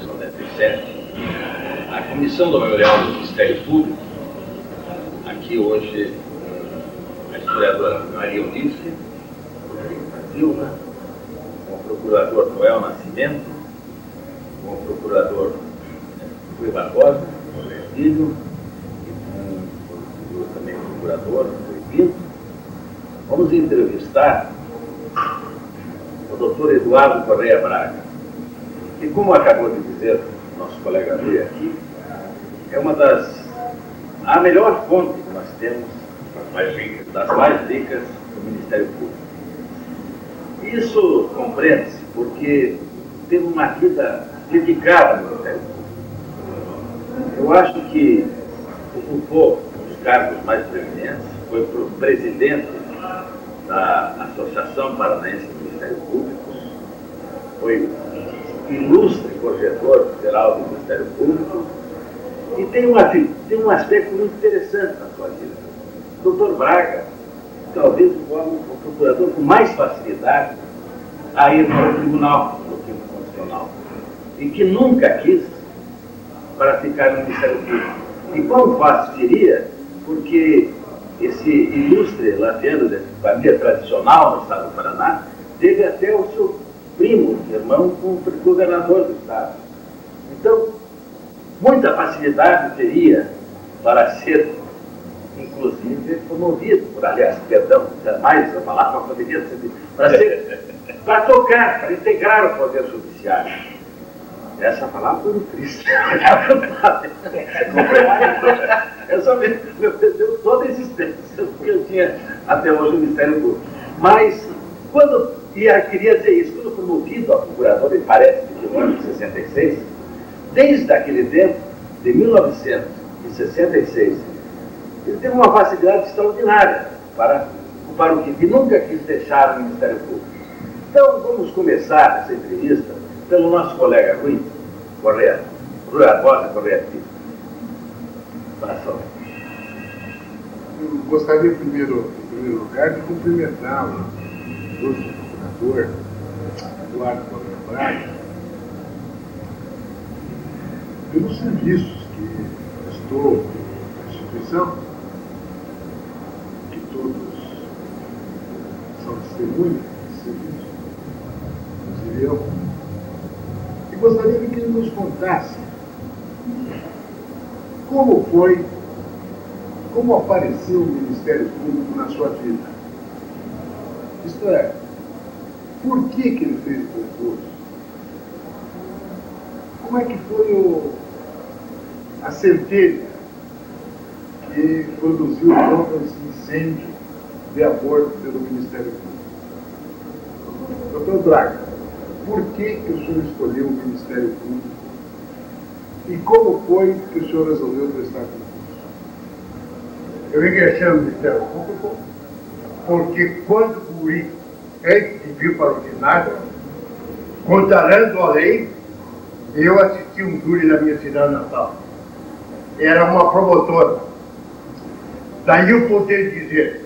1997, a Comissão do Memorial do Ministério Público, aqui hoje a historiadora Maria Eunice, Brasil, né? Com o procurador Noel Nascimento, com o procurador Rui Barbosa, o Virgílio, e com também o procurador Rui Pinto. Vamos entrevistar o doutor Eduardo Correia Braga, que, como acabou de dizer nosso colega Rui aqui, é a melhor fonte que nós temos, das mais ricas do Ministério Público. Isso compreende-se porque teve uma vida dedicada ao Ministério Público. Eu acho que ocupou os cargos mais preeminentes, foi presidente da Associação Paranaense de Ministérios Públicos, foi ilustre corretor geral do Ministério Público e tem um aspecto muito interessante na sua vida. O doutor Braga, talvez o procurador com mais facilidade a ir para o Tribunal Constitucional e que nunca quis para ficar no Ministério Público. E quão fácil seria, porque esse ilustre lateano de família tradicional no estado do Paraná teve até o seu primo, irmão, como governador do estado. Então, muita facilidade teria para ser, inclusive, promovido, aliás, perdão, jamais a palavra poderia ser, para tocar, para integrar o Poder Judiciário. Essa palavra foi muito triste. Essa me perdeu toda a existência, porque eu tinha até hoje o Ministério Público. Mas, queria dizer isso, quando promovido a procurador, me parece que no ano de 66, desde aquele tempo, de 1966, ele teve uma facilidade extraordinária para ocupar o que nunca quis deixar no Ministério Público. Então, vamos começar essa entrevista pelo nosso colega Rui Correia, Rui Barbosa Correia Filho. Eu gostaria, em primeiro lugar, de cumprimentar o ilustre procurador Eduardo Correia Braga pelos serviços que prestou à instituição, que todos são testemunhas desse serviço, inclusive eu. E gostaria que ele nos contasse como apareceu o Ministério Público na sua vida. Isto é, por que ele fez o concurso? Como é que foi a centelha que produziu todo esse incêndio de aborto pelo Ministério Público? Doutor Braga, por que o senhor escolheu o Ministério Público e como foi que o senhor resolveu prestar concurso? Eu ingressei no Ministério Público porque quando o guri, antes de vir para o ginásio, contrariando a lei, eu assisti um júri na minha cidade natal. Era uma promotora. Daí eu poder dizer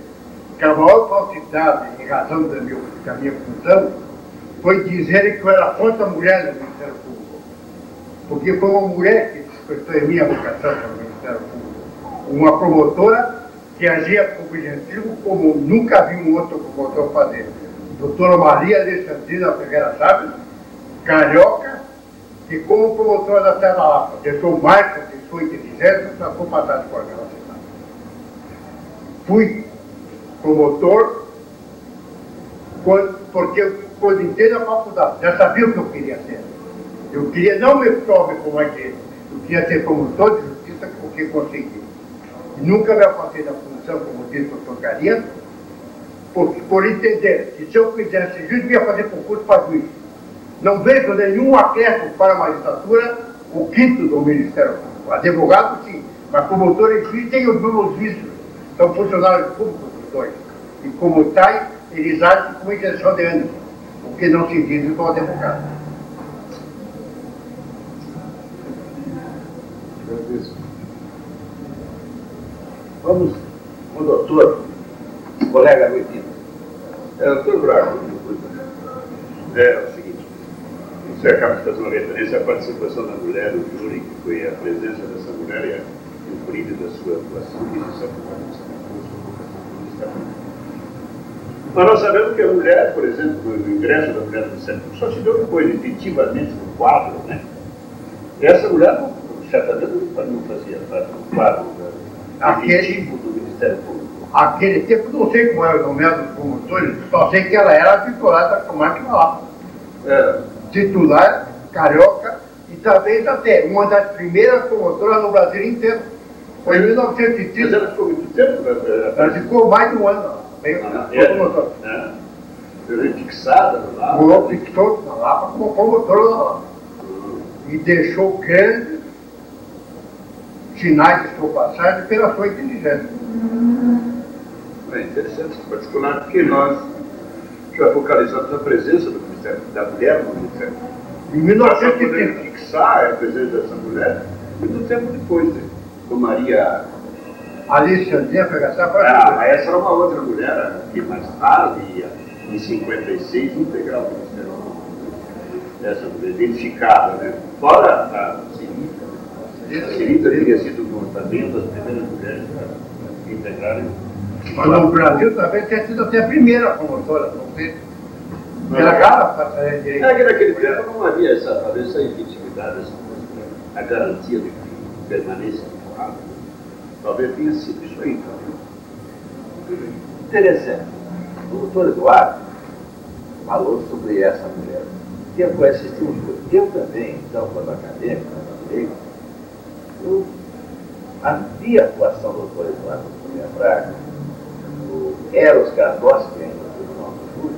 que a maior falsidade, em razão da minha função, foi dizer que eu era contra a mulher no Ministério Público. Porque foi uma mulher que despertou em minha vocação para o Ministério Público. Uma promotora que agia com o objetivo como nunca vi um outro promotor fazer. Doutora Maria Alexandrina Ferreira Chaves, carioca, e como promotora da Terra Lapa. Deixou marca de sua inteligência para for passar por aquela cidade. Fui promotor porque quando entrei na faculdade, já sabia o que eu queria ser. Eu queria não me prove como agente, eu queria ser promotor de justiça, porque consegui. E nunca me afastei da função, como disse o doutor Carinha, por entender que se eu fizesse juiz, eu ia fazer concurso para juiz. Não vejo nenhum acréscimo para a magistratura, o quinto do Ministério Público. Advogado, sim, mas promotor e juiz tem os mesmos vícios. São funcionários públicos os dois. E como tal, eles agem com injeção de ânimo, o que não se diz com o advogado. Vamos com o doutor, colega Rui Pinto. Doutor Braga, é o seguinte, Você acaba de fazer uma referência à participação da mulher no júri, que foi a presença dessa mulher e o brilho da sua atuação, que isso é mas nós sabemos que a mulher, por exemplo, no ingresso da mulher no centro, só se deu depois, efetivamente, no quadro, né? Essa mulher, certamente, não fazia parte do quadro efetivo do Ministério Público. Aquele tempo, não sei como era o nome dos promotores, só sei que ela era titular da comarca lá. Titular, carioca, e talvez até uma das primeiras promotoras no Brasil inteiro. Foi em 1930. Mas ela ficou muito tempo, né? Ela ficou mais de um ano. Foi fixada lá. Fixou na Lapa como promotora na Lapa. E deixou grandes sinais de sua passagem pela sua inteligência. É interessante, em particular, porque nós já focalizamos a presença do Ministério, da mulher no Ministério. Em Nós só 1930. podemos fixar a presença dessa mulher muito tempo depois, né? Com Maria. Alexandria Fegaçá. Essa era uma outra mulher que mais tarde, em 56, integrava o Ministério Público. Essa mulher identificada, né? Fora a Cirita. A Cirita teria sido também uma das primeiras mulheres a integrarem. Mas no Brasil também tinha sido até a primeira promotora, não sei. Era cara para fazer direito. É que naquele tempo não havia essa efetividade, a garantia de permanência do quadro. Talvez tenha sido isso aí também. Interessante. O doutor Eduardo falou sobre essa mulher. Quem foi assistir um júri? Eu também, então, quando acadêmico, eu vi a atuação do doutor Eduardo Cunha Braga, o Eros Cardoso, que ainda foi no nosso júri,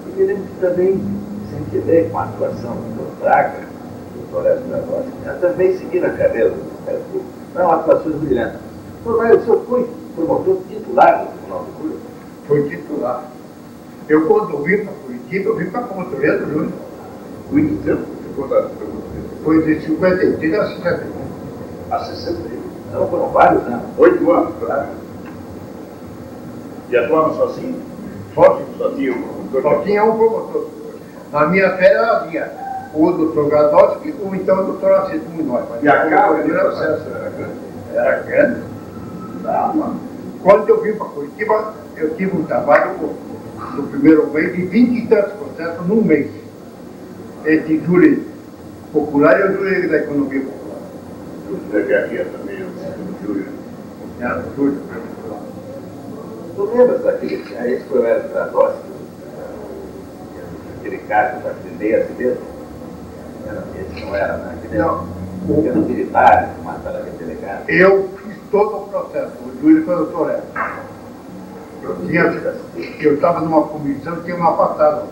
e me lembro que também incentivei com a atuação do doutor Braga, do doutor Eros Cardoso, eu também segui na carreira do Ministério Público. Não, atuações brilhantes. O senhor foi promotor titular do Tribunal do Júri? Foi titular. Eu, quando vim para Curitiba, eu vim para a promotoria do Júri. Muito tempo ficou na promotoria. Foi de 53 a 61. A 61. Não, foram vários anos. 8 anos, claro. E atuava sozinho? Sozinho. Só tinha um promotor. Na minha férias havia o doutor Gadowski ou então o doutor Aceto Munhoz. E a carga de processo era grande? Era grande. Quando eu vim para Curitiba, eu tive um trabalho no primeiro mês de 20 e tantos processos num mês. Entre júri popular e o júri da economia popular. O Secretaria também, o júri. Era o júri. Tu lembras daquele? Esse foi o Eros Cardoso, aquele caso da primeira mesmo? Esse não era, né? Não. Era militar, que mataram aquele delegado. Eu fiz todo o processo. O júri foi o doutor Eros. Eu estava numa comissão que tinha uma passada.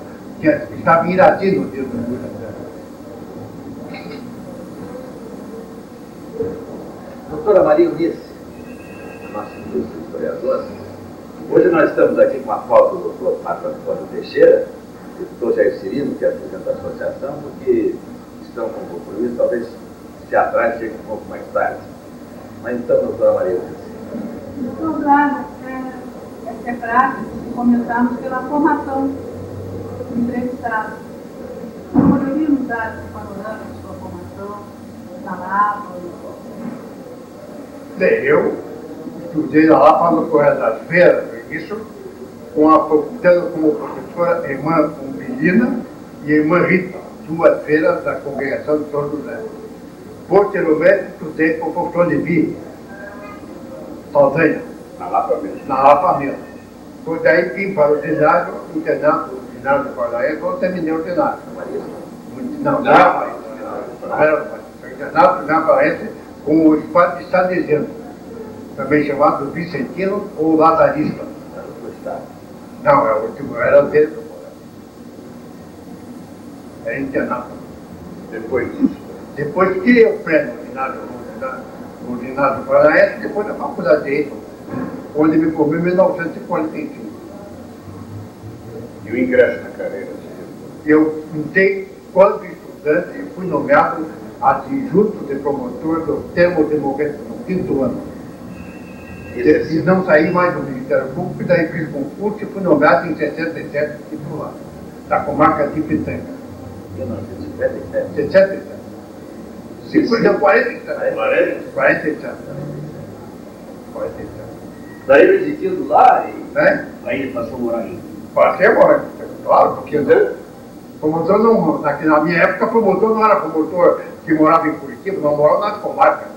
Estava em Irati no dia do júri. Doutora Maria Eunice, nossa ilustre historiadora, hoje nós estamos aqui com a foto do doutor Marco Antônio Teixeira e do doutor Jair Cirino, que apresenta a associação, porque estão com compromisso, talvez se atrás chegue um pouco mais tarde. Mas então, doutora Maria Eunice. Doutor Braga, é prático começarmos pela formação do entrevistado. Poderíamos dar esse panorama de sua formação, palavras? Eu estudei lá para o Correio das Feiras, isso, tendo como professora a irmã Umbelina e a irmã Rita, duas feiras da congregação de São José. Posteriormente, estudei com o professor Levi, Saldanha, Na Lapa mesmo. na Lapa mesmo. Foi daí vim para o ginásio, internato, o ginásio do Paraíba, quando terminei o ginásio. Não, não era o internato na Paraíba, com o padre de Salesiano, também chamado Vicentino ou Lazarista. Não, era dele. Era internato. Depois disso. Depois que eu prendo no ginásio Paranaense, depois da faculdade de Direito, onde me formei em 1945. E o ingresso na carreira? Eu entrei, quando estudante, e fui nomeado adjunto de promotor do termodemográfico no 5º ano. E não saí mais do Ministério Público, daí fiz concurso e fui nomeado em 67 titular, da comarca de Pitanga. 1957. 67. 47. 47. Daí residindo lá e Né? Aí ele passou a morar em... Passei agora, claro, porque promotor não, na minha época, promotor não era promotor que morava em Curitiba, não morava nas comarcas.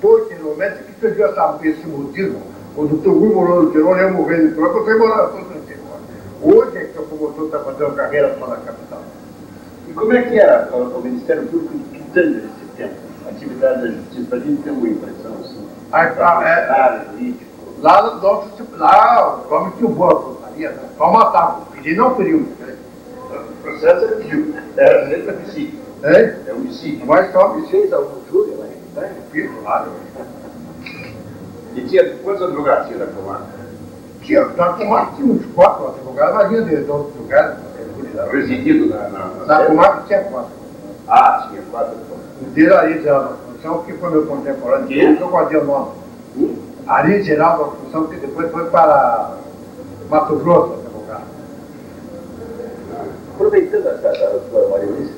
Posteriormente, que surgiu esse modismo, o doutor Rui morou no interior, eu morei no interior, você morava todo no interior. Hoje é que o promotor está fazendo carreira só na capital. E como é que era o Ministério Público de Quitanda nesse tempo? A atividade da justiça, para a gente ter uma impressão assim. Político. Lá, o homem tinha boa putaria, né? Só matava, ele não feriu. Né? O processo era dentro do homicídio. É homicídio. Mas só me fez algum júri lá em Quitanda? fiz, claro. E tinha quantos advogados tinha na comarca? Tinha, na comarca tinha uns 4 advogados, mas vinha de outros lugares. Residido Na comarca tinha 4. Ah, tinha 4 advogados. O dele ali, Geraldo Assunção, que foi meu contemporâneo, que eu guardei o nome. Ali, Geraldo Assunção, que depois foi para Mato Grosso, advogado. Aproveitando a sua Maria Luísa,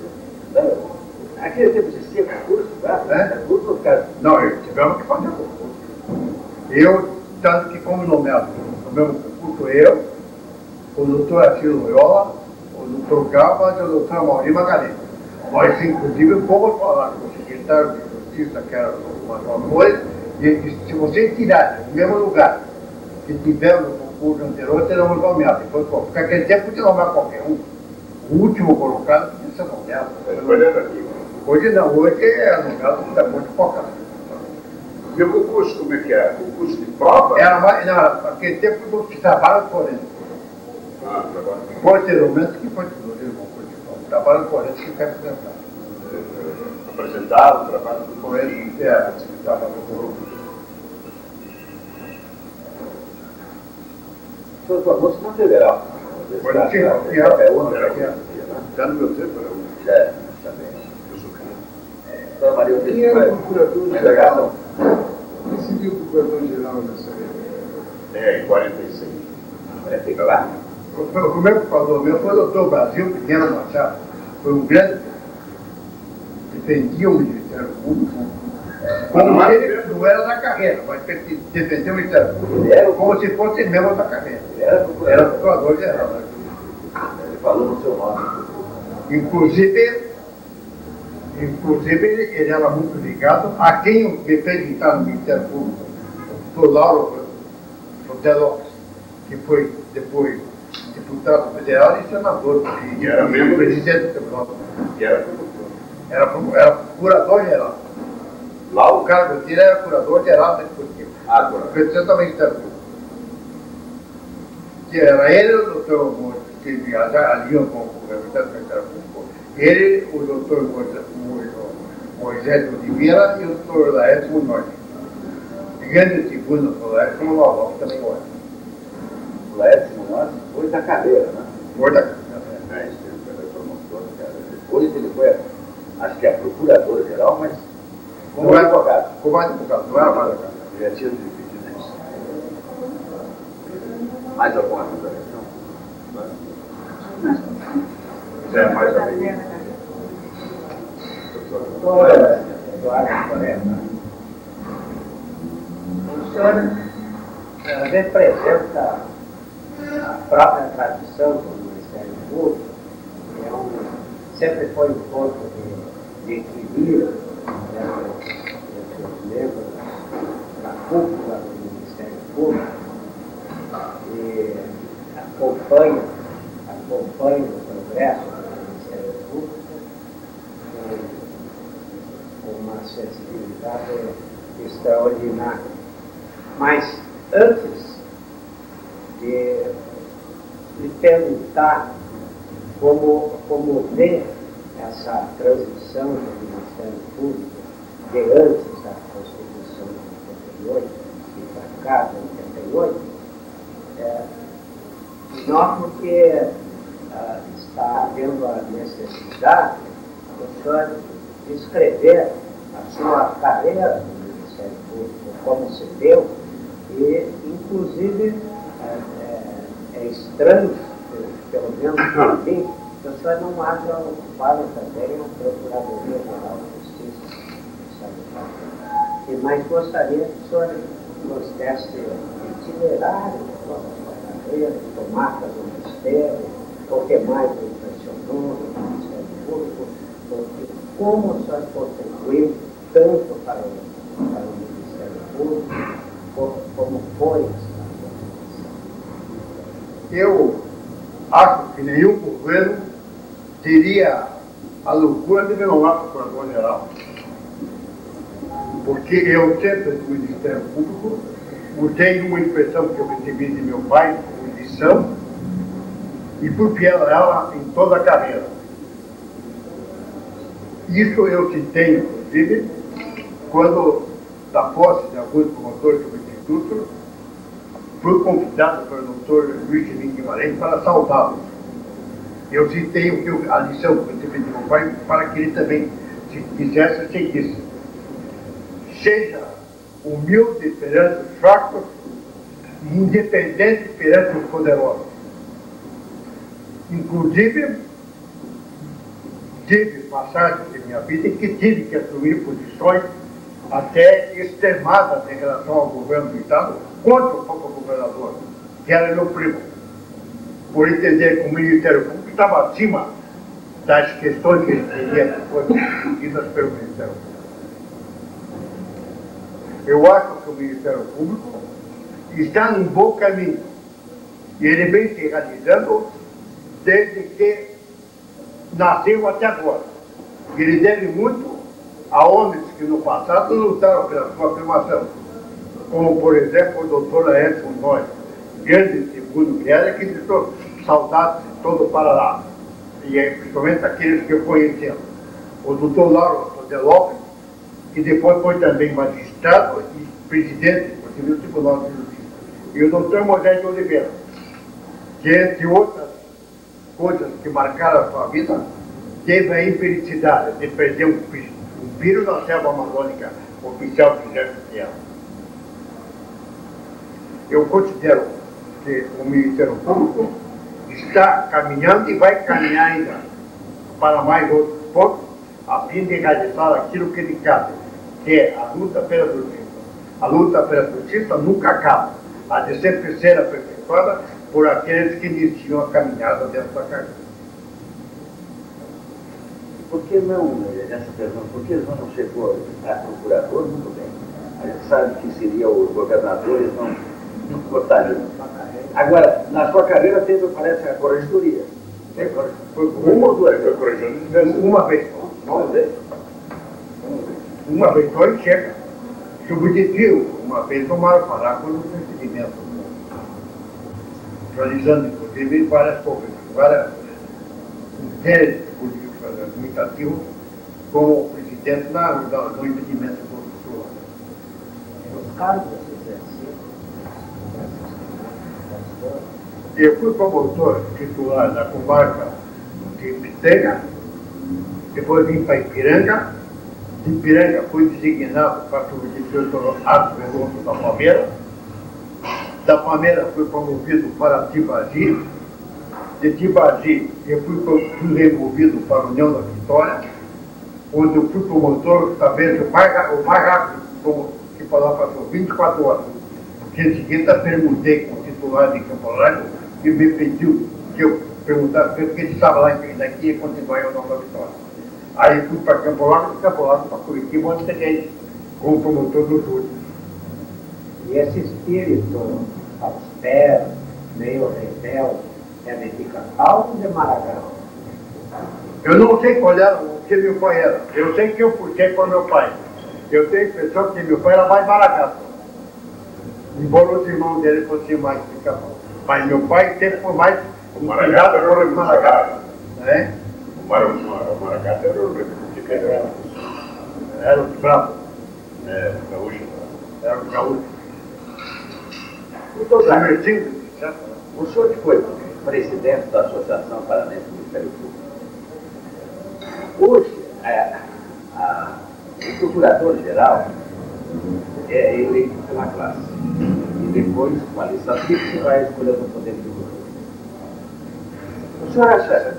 naquele tempo existia concurso, concurso no caso. Não, tivemos que fazer concurso. Eu, tanto que como nomeado no mesmo concurso, eu, o doutor Atilo Loyola, o doutor Gava e o doutor Mauri Magalhães. Nós, inclusive, fomos falar com o secretário de Justiça, que era o Manuel Moura, e ele disse, se você tirar no mesmo lugar que tiver no concurso anterior, teremos nomeado. Porque naquele tempo podia nomear qualquer um. O último colocado podia ser nomeado. Hoje não, hoje é nomeado muito pouca. E o concurso, como é que era? Concurso de prova? Era mais, naquele tempo que trabalho forense. Trabalho. Posteriormente que foi tudo o concurso de prova. Trabalho forense que quer apresentar. Apresentaram o trabalho do Forense, trabalho forense. O senhor formou-se na Federal. Quando tinha, Já no meu tempo era Já, também. Eu sou criança. Então, Maria Quem era o procurador-geral? Quem seria o procurador-geral nessa época? Em 46. Fica lá. O meu procurador meu foi o doutor Brasil Pequeno Machado. Foi um grande defendia o Ministério Público. Como ele não era da carreira, mas defendeu o Ministério Público como se fosse membro da carreira. Era procurador-geral. Né? Ele falou no seu nome. Inclusive ele era muito ligado a quem me fez entrar no Ministério Público, o doutor Lauro José Lopes, que foi depois deputado federal e senador, E era mesmo presidente do Tribunal. E era promotor. Era procurador-geral. Lá o cargo dele era procurador-geral da Executiva. Agora. Presidente do Ministério Público. Que era ele, o doutor que aliam com o representante do Ministério Público. Ele, o doutor Moisés Oliveira e o doutor Laércio Munhoz. Grande segundo do Laércio Munhoz, que também olha. O Laércio Munhoz foi da cadeira, né? Foi da cadeira. Isso, ele foi promotor da cadeira. Depois ele foi, acho que a procuradora-geral, mas como advogado. Como advogado, não era mais advogado. Já tinha dividido isso. Mais alguma observação? É mais ou menos. Eduardo Coreta. O senhor representa a própria tradição do Ministério Público, que sempre foi um ponto de equilíbrio entre os membros da cúpula do Ministério Público e acompanha o progresso do Ministério Público com uma sensibilidade extraordinária. Mas antes de lhe perguntar como vê essa transição do Ministério Público de antes da Constituição de 88 e para cá, de 88, noto que está havendo a necessidade do senhor descrever a sua carreira no Ministério Público, como se deu, e inclusive é estranho, pelo menos para mim, se o senhor não acha ocupado também a Procuradoria-Geral de Justiça do Estado, mas gostaria que o senhor nos desse itinerário de toda a sua carreira, de marcas do Ministério, o que mais o impressionou no Ministério Público, porque como o senhor contribuiu tanto para o Ministério Público, como foi essa contribuição. Eu acho que nenhum governo teria a loucura de renovar o Procurador-Geral. Porque eu sempre, do Ministério Público, usei uma expressão que eu recebi de meu pai, como lição, e fui fiel a ela em toda a carreira. Isso eu citei, inclusive, quando, da posse de alguns promotores do Instituto, fui convidado pelo doutor Luiz Guimarães para saudá-lo. Eu citei a lição que eu recebi de meu pai para que ele também se fizesse e seguisse. Seja humilde perante os fracos e independente perante os poderosos. Inclusive, tive passagens de minha vida em que tive que assumir posições até extremadas em relação ao governo do Estado contra o próprio governador, que era meu primo, por entender que o Ministério Público estava acima das questões que ele teria que fossem discutidas pelo Ministério Público. Eu acho que o Ministério Público está num bom caminho e ele vem se realizando desde que nasceu até agora. Ele deve muito a homens que no passado lutaram pela sua afirmação, como, por exemplo, o doutor Laércio Nós, grande segundo que era, que deixou saudades de todo o Paraná, e principalmente aqueles que eu conheci. O doutor Lauro de Lopes, que depois foi também magistrado e presidente do Tribunal de Justiça, e o doutor Moisés de Oliveira, que, entre outras coisas que marcaram a sua vida, teve a infelicidade de perder um filho na selva amazônica, oficial de exército que era. Eu considero que o Ministério Público está caminhando e vai caminhar ainda para mais outros pontos, a fim de realizar aquilo que lhe cabe, que é a luta pela justiça. A luta pela justiça nunca acaba, há de sempre ser aperfeiçoada por aqueles que iniciam a caminhada dessa carreira. Por que não, nessa pergunta, por que não chegou a procurador? Muito bem. A gente sabe que seria o governador, eles não cortariam. Agora, na sua carreira teve, parece, a corregedoria. Foi uma ou duas? Foi corregido Uma vez. Uma vez só e chega. Substituiu. Uma vez tomaram parar com o procedimento. Realizando, inclusive, várias coisas, várias intérpretes políticos administrativos como presidente do impedimento constitucional. Os cargos exercidos. Eu fui promotor titular da comarca de Pitanga, depois vim para Ipiranga. De Ipiranga fui designado para substituir o doutor Arthur Veloso da Palmeira. Da Palmeira fui promovido para Tibagi. De Tibagi eu fui removido para a União da Vitória, onde eu fui promotor, talvez o mais rápido, que falava passou 24 horas. Porque em seguida perguntei com o titular de Campo Largo, que me pediu que eu perguntasse porque ele estava lá em daqui e continuar em União da Vitória. Aí fui para Campo Largo para Curitiba, onde cheguei como promotor do júri. E esse espírito austero, meio rebelde, é de Pica-Pau ou de Maragall? Eu não sei qual era o que meu pai era. Eu sei que eu puxei para meu pai. Eu tenho a impressão que meu pai era mais maragato. Embora os irmãos dele fossem mais Pica-Pau. Mas meu pai sempre foi mais o Maragato era o maragato. Né? O Maragato era o de Pedro. Era o bravo. É, o gaúcho. Era o gaúcho. Muito obrigado. O senhor que foi presidente da Associação Paranense do Ministério Público, hoje, o procurador-geral é eleito pela classe. E depois, com a lista tríplice, vai escolher o poder do governo. O senhor acha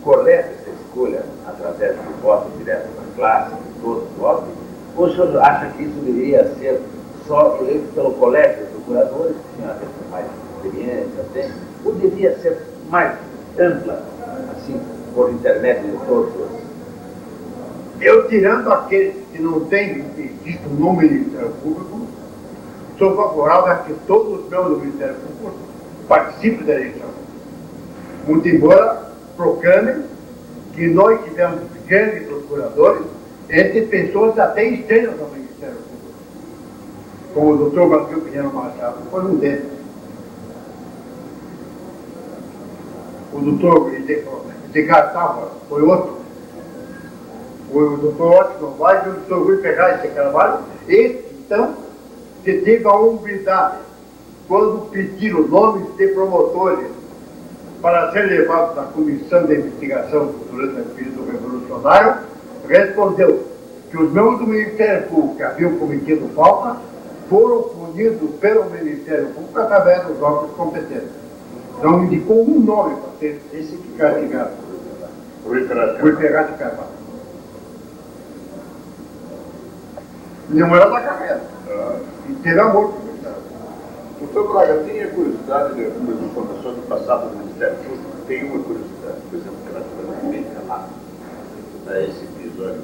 correta essa escolha através do voto direto da classe, de todos votos? Ou o senhor acha que isso deveria ser só eleito pelo colégio de procuradores, que tinha mais experiência, tem, ou devia ser mais ampla, assim, por intermédio de todos os... Eu, tirando aqueles que não têm visto no Ministério Público, sou favorável a que todos os membros do Ministério Público participem da eleição. Muito embora proclamem que nós tivemos grandes procuradores entre pessoas até externas ao Ministério Público, como o doutor Brasil Pinheiro Machado foi um deles. O doutor Edgar Tava foi outro. O doutor Otto Novaes e o doutor Rui Ferraz de Carvalho. Esse, então, que teve a humildade, quando pediram nomes de promotores para ser levados à comissão de investigação durante o período revolucionário, respondeu que os membros do Ministério Público que haviam cometido falta foram punidos pelo Ministério Público através dos órgãos competentes. Não indicou um nome para ser esse que castigado. Rui Ferraz de Carvalho. Não era da carreira. E teve amor por isso. Doutor Braga, tenha curiosidade de algumas informações do passado do Ministério Público? Tem uma curiosidade, por exemplo, relativamente a Lapa, a esse episódio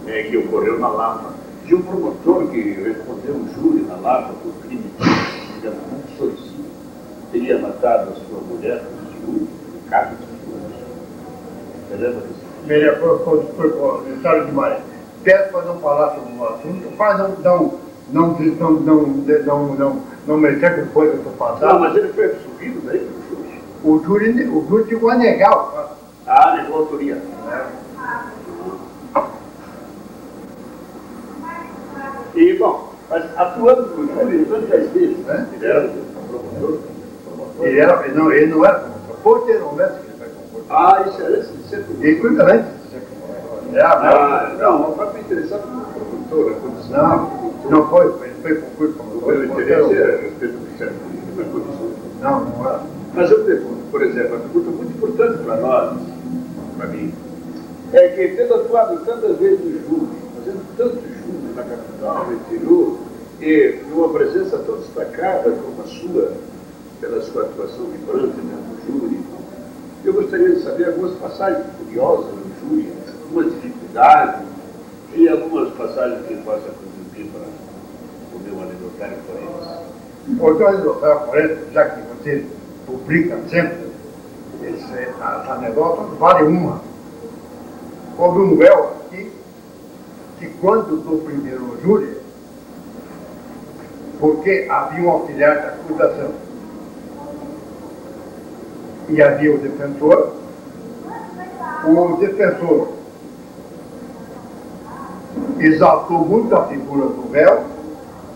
que ocorreu na Lapa, de um promotor que respondeu um júri na Lapa por crime de, digamos, muito suicídio, teria matado a sua mulher com ciúme, caso de ciúme. Você lembra disso? Vereador, foi comissário de Maré. Peço para não falar sobre o assunto, para não mexer com coisa do passado. Não, mas ele foi absolvido daí pelo júri. O júri chegou a negar o fato. Ah, negou a autoria. E, bom, mas atuando no júri tantas vezes, né? Ele era promotor. Ele não era promotor. Posteriormente que ele foi promotor. Ah, isso era antes de ser promotor. Ele foi antes de ser promotor. Não, foi me interessado como promotor. Não foi. Ele foi concurso promotor. O interesse era a respeito do Ministério Público, não é condição. Não era. Mas eu pergunto, por exemplo, uma pergunta muito importante para nós, para mim, é que tendo atuado tantas vezes no júri, fazendo tantos júris na capital, no interior, e numa presença tão destacada como a sua, pela sua atuação vibrante no júri, eu gostaria de saber algumas passagens curiosas no júri, algumas dificuldades e algumas passagens que possa contribuir para o meu aniversário forense. O meu aniversário forense, já que você publica sempre as anedotas, vale uma. Houve um réu aqui que, quando do primeiro júri, porque havia um auxiliar da acusação e havia o defensor exaltou muito a figura do réu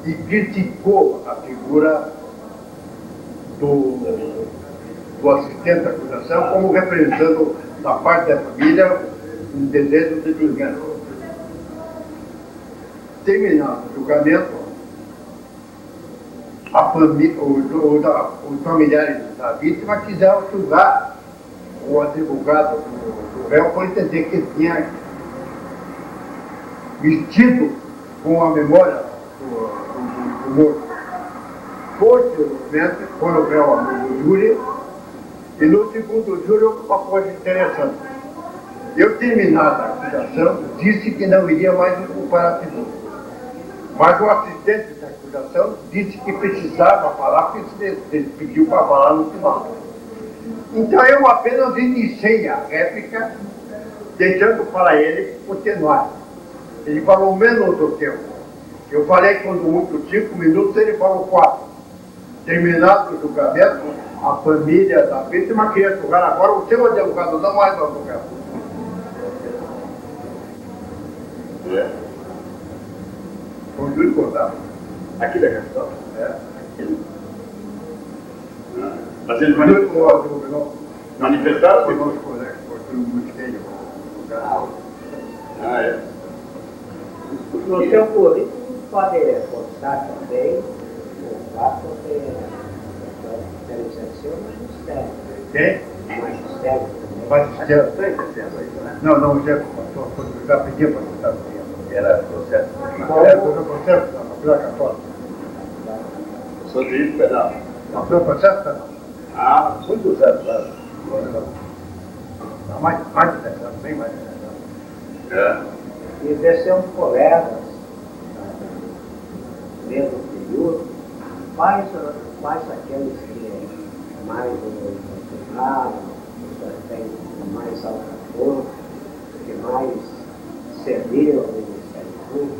e criticou a figura do assistente da acusação como representando da parte da família um desejo de vingança. Terminado o julgamento, os familiares da vítima quiseram julgar o advogado do réu por entender que ele tinha vestido com a memória do morto. Posteriormente, foram o réu no júri, e no segundo júri houve uma coisa interessante. Eu, terminada a acusação, disse que não iria mais ocupar a figura. Mas o assistente da acusação disse que precisava falar, porque ele pediu para falar no final. Então eu apenas iniciei a réplica, deixando para ele continuar. Ele falou menos do que eu. Eu falei quando muito 5 minutos, ele falou 4. Terminado o julgamento, a família da vítima queria julgar agora o seu advogado, não mais o advogado. Com o Júlio Gordão. Aqui da capital? Mas ele manifestaram? É. No seu currículo pode constar também o fato de especialização no magistério. Quem? Magistério também. Mas Já está exercendo aí, né? não, já pedi para você estar Era processo. o processo da Vila Católica. Sou juiz penal. Não, foi o processo penal. Ah, muitos anos, né? Não, mais de 10 anos, bem mais de 10 anos. É. E descemos colegas, no mesmo período, mais aqueles que mais emocionaram, que tem mais alcance, que mais serviram ao Ministério Público,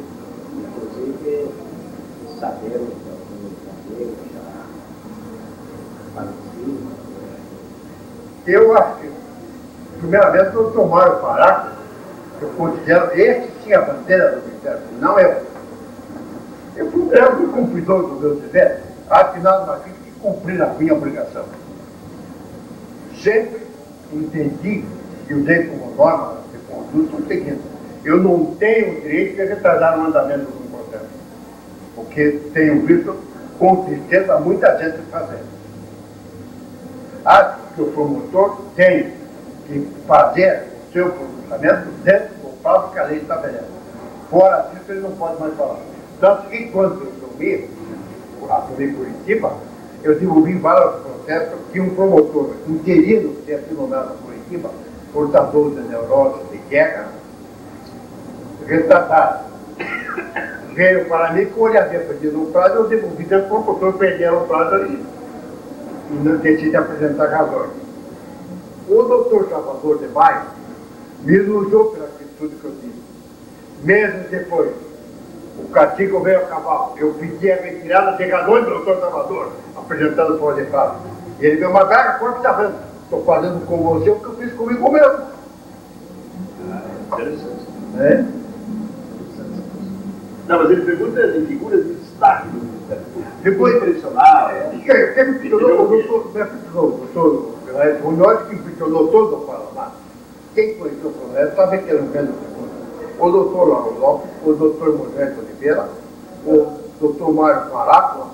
inclusive sabemos de alguns amigos já falecidos. Eu acho que, primeiramente, o Dr. Mário Faraco, eu considero, esse sim a bandeira do Ministério Público, não eu. Eu fui um cumpridor do meu dever, afinal, nós tínhamos que cumprir a minha obrigação. Sempre entendi e usei como norma de conduta o seguinte: eu não tenho o direito de retrasar o andamento do processo, porque tenho visto com tristeza muita gente fazendo. Acho que o promotor tem que fazer o seu pronunciamento dentro do prazo que a lei estabelece. Fora disso, ele não pode mais falar. Tanto que, quando eu assumi Curitiba, eu desenvolvi vários processos que um promotor interino que tinha sido nomeado a Curitiba, portador de neurose de guerra, retratado. Veio para mim que eu havia perdido o prazo, eu devolvi, então o promotor perdeu o prazo e não decidi apresentar razões. O doutor Salvador de Maio me elogiou pela atitude que eu tive. Meses depois, o castigo veio acabar. Eu pedi a retirada de razões do doutor Salvador, apresentando para o advogado. E ele veio, mas vai, agora que está vendo? Estou fazendo com você o que eu fiz comigo mesmo. Interessante. É? Não, mas ele pergunta de figuras de destaque do Ministério Público. Depois, Impressional. quem me questionou, o doutor Runhote, que questionou todo o Paraná. Quem conheceu o Paraná sabe que era um grande pergunta. O doutor Lauro Lopes, o doutor Moisés Oliveira, o doutor Mário Faraco,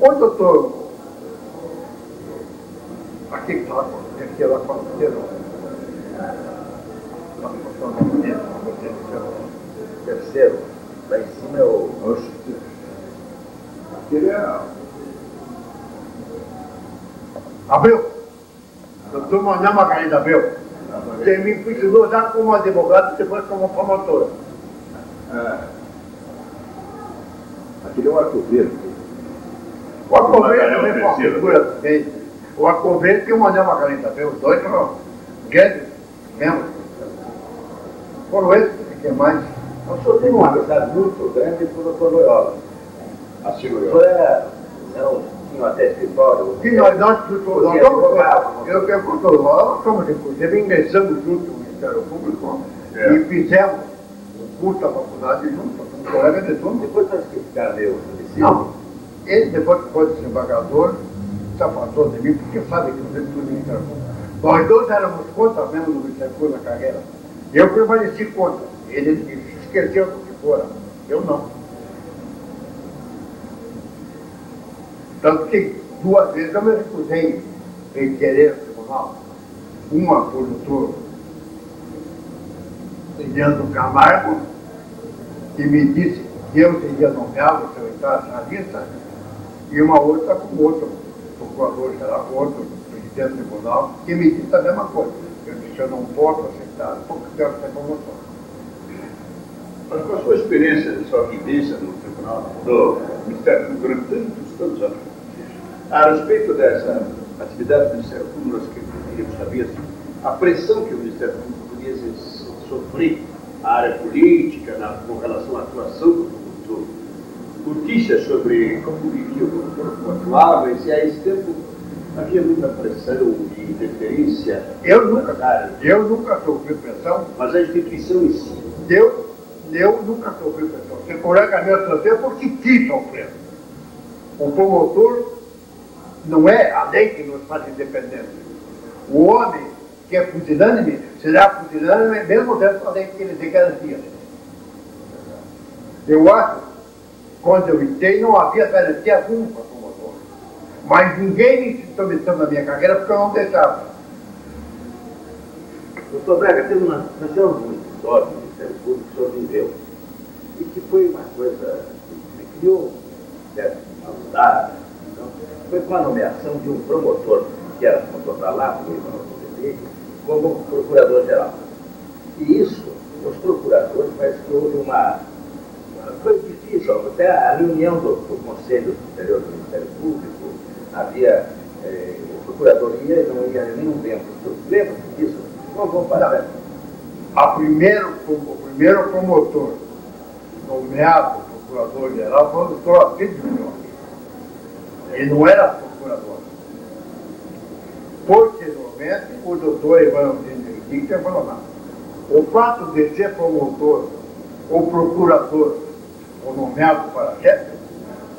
o doutor. Aqui que está lá com O terceiro, lá em cima é o. Aquele é. Abreu. Doutor Mané Margarida Abreu. Ele me ensinou já como advogado e depois como promotor. Aquele é o Arco Verde. O Acoveiro também foi uma figura também. O Acoveiro e o Mané Margarida Abreu, os dois foram grandes membros. Foram esses que mais. O senhor tem uma amizade muito grande com o doutor Loyola. Assim, O senhor era tinha até escritório. Que nós somos, inclusive, ingressamos junto ao Ministério Público e fizemos um curso da faculdade junto com um colega de turma. Depois nós que ficaram meio conhecidos. Não. Ele, depois que foi desembargador, se afastou de mim, porque sabe que eu sempre fui Ministério Público. Nós dois éramos contra mesmo do Ministério Público na carreira. Eu permaneci contra. Ele esqueceu do que fora. Eu não. Tanto que 2 vezes eu me recusei em querer o tribunal. Uma por doutor Leandro Camargo, que me disse que eu seria nomeado se eu entrasse na lista, e uma outra com outro procurador-geral, outro presidente do tribunal, que me disse a mesma coisa. Eu disse, eu não posso aceitar, porque quero ser promotor. Mas com a sua experiência, sua vivência no Tribunal do Ministério Público durante tantos anos, a respeito dessa atividade do Ministério Público, nós queríamos saber assim, a pressão que o Ministério Público podia sofrer na área política, com relação à atuação do promotor, notícias sobre como vivia o promotor atuava, e se a esse tempo havia muita pressão e interferência. Eu nunca sofri pressão. Mas a instituição em si. Eu nunca sofri pressão. Se colega meu sofreu porque quis sofrer. O promotor não é a lei que nos faz independentes. O homem que é pusilânime será pusilânime mesmo dentro da lei que ele tem garantia. Eu acho, quando eu entrei, não havia garantia alguma para o promotor. Mas ninguém me intrometeu na minha carreira porque eu não deixava. Doutor Braga, nós temos um episódio no Ministério Público que o senhor viveu, e que foi uma coisa que criou maldade. Então, foi com a nomeação de um promotor, que era promotor da Lapa, como procurador-geral. E isso, os procuradores, parece que houve uma... Foi difícil, até a reunião do Conselho Superior do Ministério Público, havia procuradoria e não ia nenhum membro. Lembra disso? Não vamos parar. O primeiro promotor nomeado procurador-geral foi o doutor Assis de Menor. Ele não era procurador. Posteriormente, o doutor Evandro Henrique falou nada. O fato de ser promotor ou procurador ou nomeado para chefe,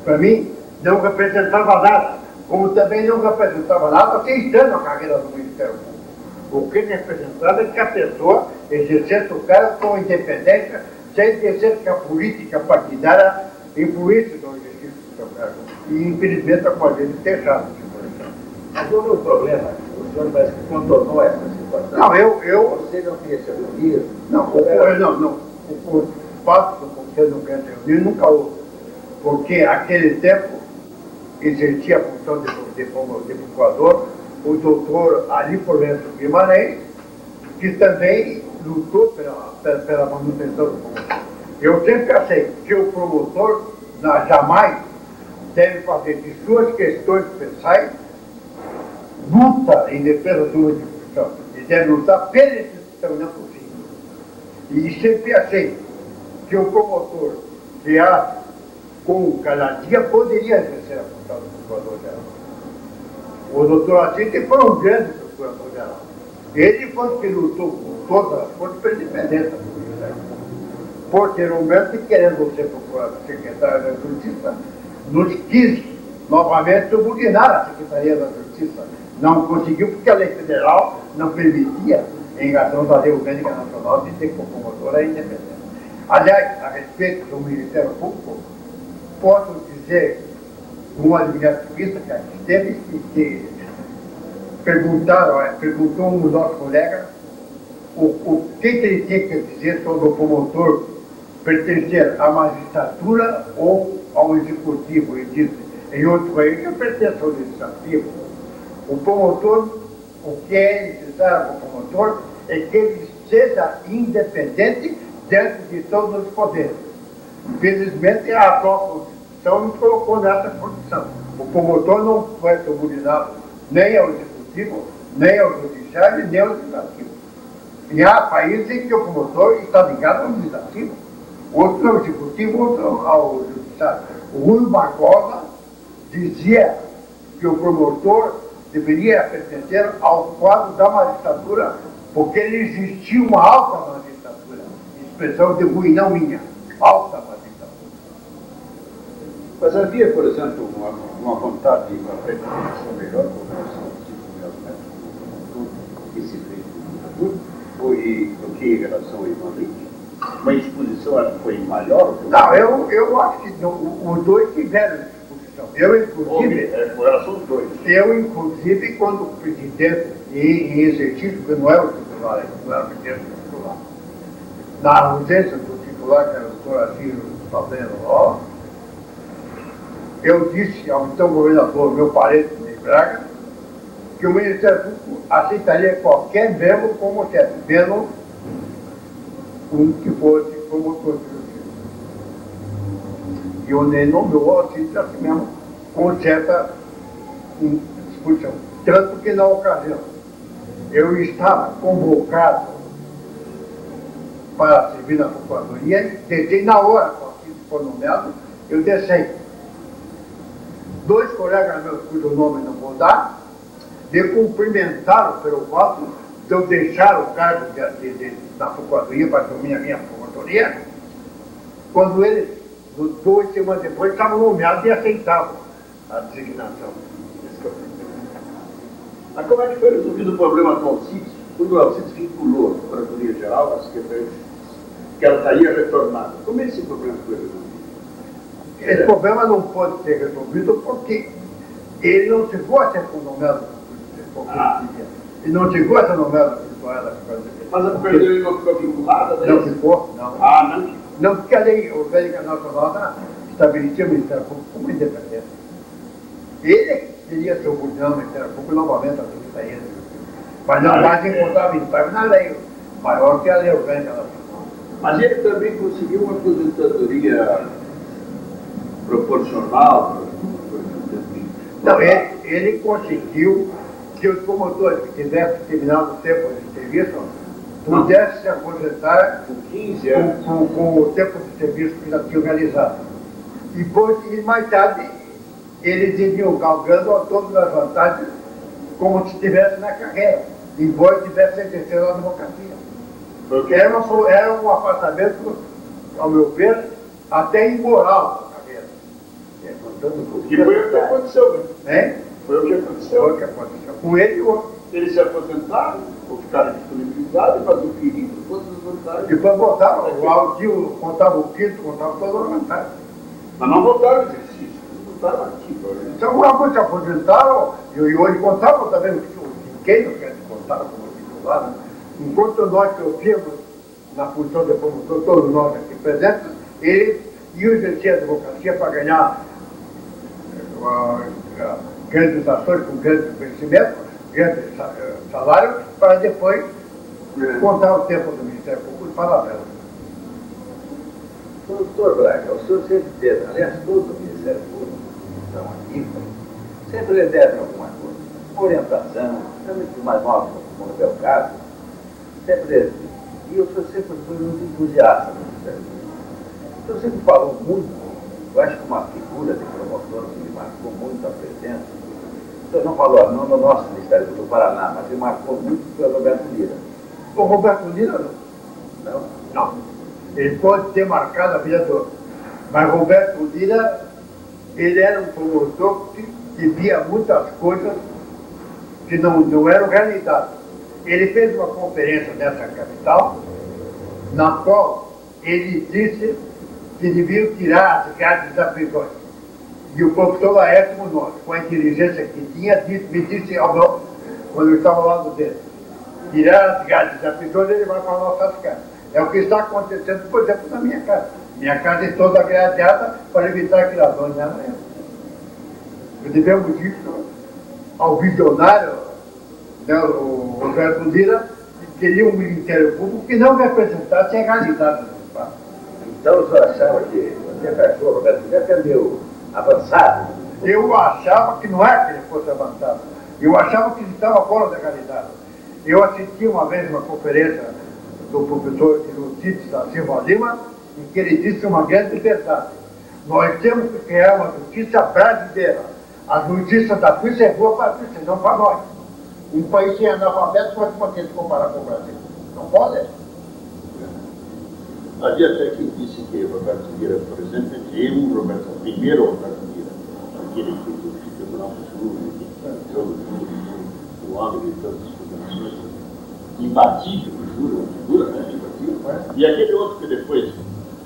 para mim, não representava nada. Como também não representava nada tentando a carreira do Ministério Público. O que representava é que a pessoa exercesse o cargo com independência, sem deixar que a política partidária influísse no exercício do seu cargo. E, infelizmente, a coisa ele deixava. Mas houve um problema. O senhor parece que contornou essa situação. Não, Você não queria se reunir? Não. O fato do Conselho não queria se reunir nunca houve. Porque, naquele tempo, exercia a função de procurador o doutor Ali Florencio Guimarães, que também lutou pela manutenção do promotor. Eu sempre achei que o promotor jamais deve fazer de suas questões pessoais luta em defesa de uma instituição. Ele deve lutar pela instituição, não por si. E sempre achei que o promotor, criado com cada dia, poderia exercer a função do procurador-geral. O doutor Assis foi um grande procurador-geral. Ele foi que lutou com todas as forças pela independência do Ministério Público. Posteriormente, querendo ser secretário da Justiça, nos quis novamente subordinar a Secretaria da Justiça. Não conseguiu porque a lei federal não permitia, em razão da lei orgânica nacional, de ter como promotor a independência. Aliás, a respeito do Ministério Público, posso dizer, um administrativista que aqui esteve, que perguntou um dos nossos colegas o que ele tinha que dizer sobre o promotor pertencer à magistratura ou ao executivo. Ele disse, em outro país, que pertence ao legislativo. O promotor, o que é necessário para o promotor é que ele seja independente dentro de todos os poderes. Infelizmente, a própria Constituição nos colocou nessa condição. O promotor não foi subordinado nem ao executivo, nem ao judiciário, nem ao legislativo. E há países em que o promotor está ligado ao legislativo, outro ao executivo, outro ao judiciário. O Rui Barbosa dizia que o promotor deveria pertencer ao quadro da magistratura, porque ele existia uma alta magistratura, expressão de Rui, não minha, alta magistratura. Mas havia, por exemplo, uma vontade de ir para a frente uma relação melhor com relação ao tipo de que se fez do que em relação ao Ivan Lins? Uma exposição foi maior? Não, eu acho que os dois tiveram exposição. Com relação aos dois. Eu, inclusive, quando presidente em exercício, porque não era o titular, não era o presidente titular, na ausência do titular, que era o doutor Assis Fabiano, eu disse ao então governador, meu parente de Braga, que o Ministério Público aceitaria qualquer membro como chefe, menos um que fosse promotor de justiça. E o Ney nomeou assim mesmo, com certa disposição. Tanto que, na ocasião, eu estava convocado para servir na procuradoria, desci na hora que o Assis foi nomeado, eu desci. Dois colegas meus, cujo nome não vou dar, me cumprimentaram pelo fato de eu deixar o cargo da procuradoria para assumir a minha promotoria, quando eles, 2 semanas depois, estavam nomeados e aceitavam a designação. Mas como é que foi resolvido o problema do Alcides? Quando o Alcides vinculou a Procuradoria-Geral à Secretaria de Justiça, que ela estaria retornada. Como esse problema foi resolvido? Esse problema não pode ser resolvido porque Ele não chegou a ser condenado por ele não chegou a ser nomeado por Mas a perdeu ele não ficou vinculada? Não ficou, não. Ah, não ficou. Não, porque a lei orgânica nacional estabelecia o Ministério Público como independente. Ele seria subordinado ao Ministério Público novamente a tudo isso aí. Mas não mais encontrava estável na lei, maior que a lei orgânica nacional. Mas ele também conseguiu uma aposentadoria proporcional? Não, ele conseguiu que os promotores que tivessem terminado o tempo de serviço pudessem se aposentar Com 15 anos. com o tempo de serviço que já tinham realizado. E mais tarde, eles iriam galgando todas as vantagens como se estivesse na carreira, embora tivesse exercendo a democracia. Porque era um afastamento, ao meu ver, até imoral da carreira. Que foi o que aconteceu, né? Foi o que aconteceu. Foi o que aconteceu. Com ele e outro. Eles se aposentaram, ou ficaram disponibilizados, mas o perigo, todas as vantagens. Depois voltaram, o Aldio contava o quinto, contava todas as vantagens. Mas não voltaram ao exercício, eles voltaram ativo. Né? Então, alguns se aposentaram, e hoje contavam também o quem não quer contar como titular, né? Enquanto nós que ouvimos na função de promotor, todos nós aqui presentes, eles iam exercer a democracia para ganhar grandes ações com grandes conhecimentos, grandes salários, para depois contar o tempo do Ministério Público paralelo. Doutor Braga, o senhor sempre teve, aliás, todo o Ministério Público, estão aqui, sempre lhe devem alguma coisa, uma orientação, realmente mais nova, como é o caso, sempre, e o senhor sempre foi muito entusiasta no Ministério Público. O senhor sempre falou muito, eu acho que uma figura de promotor que me marcou muito a presença, o senhor não falou não no nosso Ministério Público do Paraná, mas ele marcou muito foi o Roberto Lira. O Roberto Lira não. Não? Não. Ele pode ter marcado a vida toda. Mas Roberto Lira, ele era um promotor que via muitas coisas que não eram realidade. Ele fez uma conferência nessa capital, na qual ele disse que deviam tirar as grades das prisões. E o professor Laércio Munoz, com a inteligência que tinha, me disse ao não, quando eu estava ao lado dele, tirar as grades das prisões, ele vai para nossas casas. É o que está acontecendo, por exemplo, na minha casa. Minha casa é toda gradeada para evitar que ladrões me amanhã. Devemos isso ao visionário, né, o Roberto Lira, que queria um Ministério Público que não representasse a realidade do Estado. Então o senhor achava que você achou, Roberto Lira, até meio avançado? Eu achava que não é que ele fosse avançado. Eu achava que ele estava fora da realidade. Eu assisti uma vez uma conferência do professor Ilutides da Silva Lima, em que ele disse uma grande verdade. Nós temos que criar uma justiça brasileira. A justiça da Suíça é boa para a Suíça, não para nós. Um país sem analfabeto, como é que pode se comparar com o Brasil? Não pode. Havia até quem disse que Roberto Lira, por exemplo, é o primeiro Roberto Lira, aquele que o Tribunal do Júri, que entrou no júri, o homem de todas as convenções, imbatível no júri, uma figura, né, imbatível. E aquele outro que depois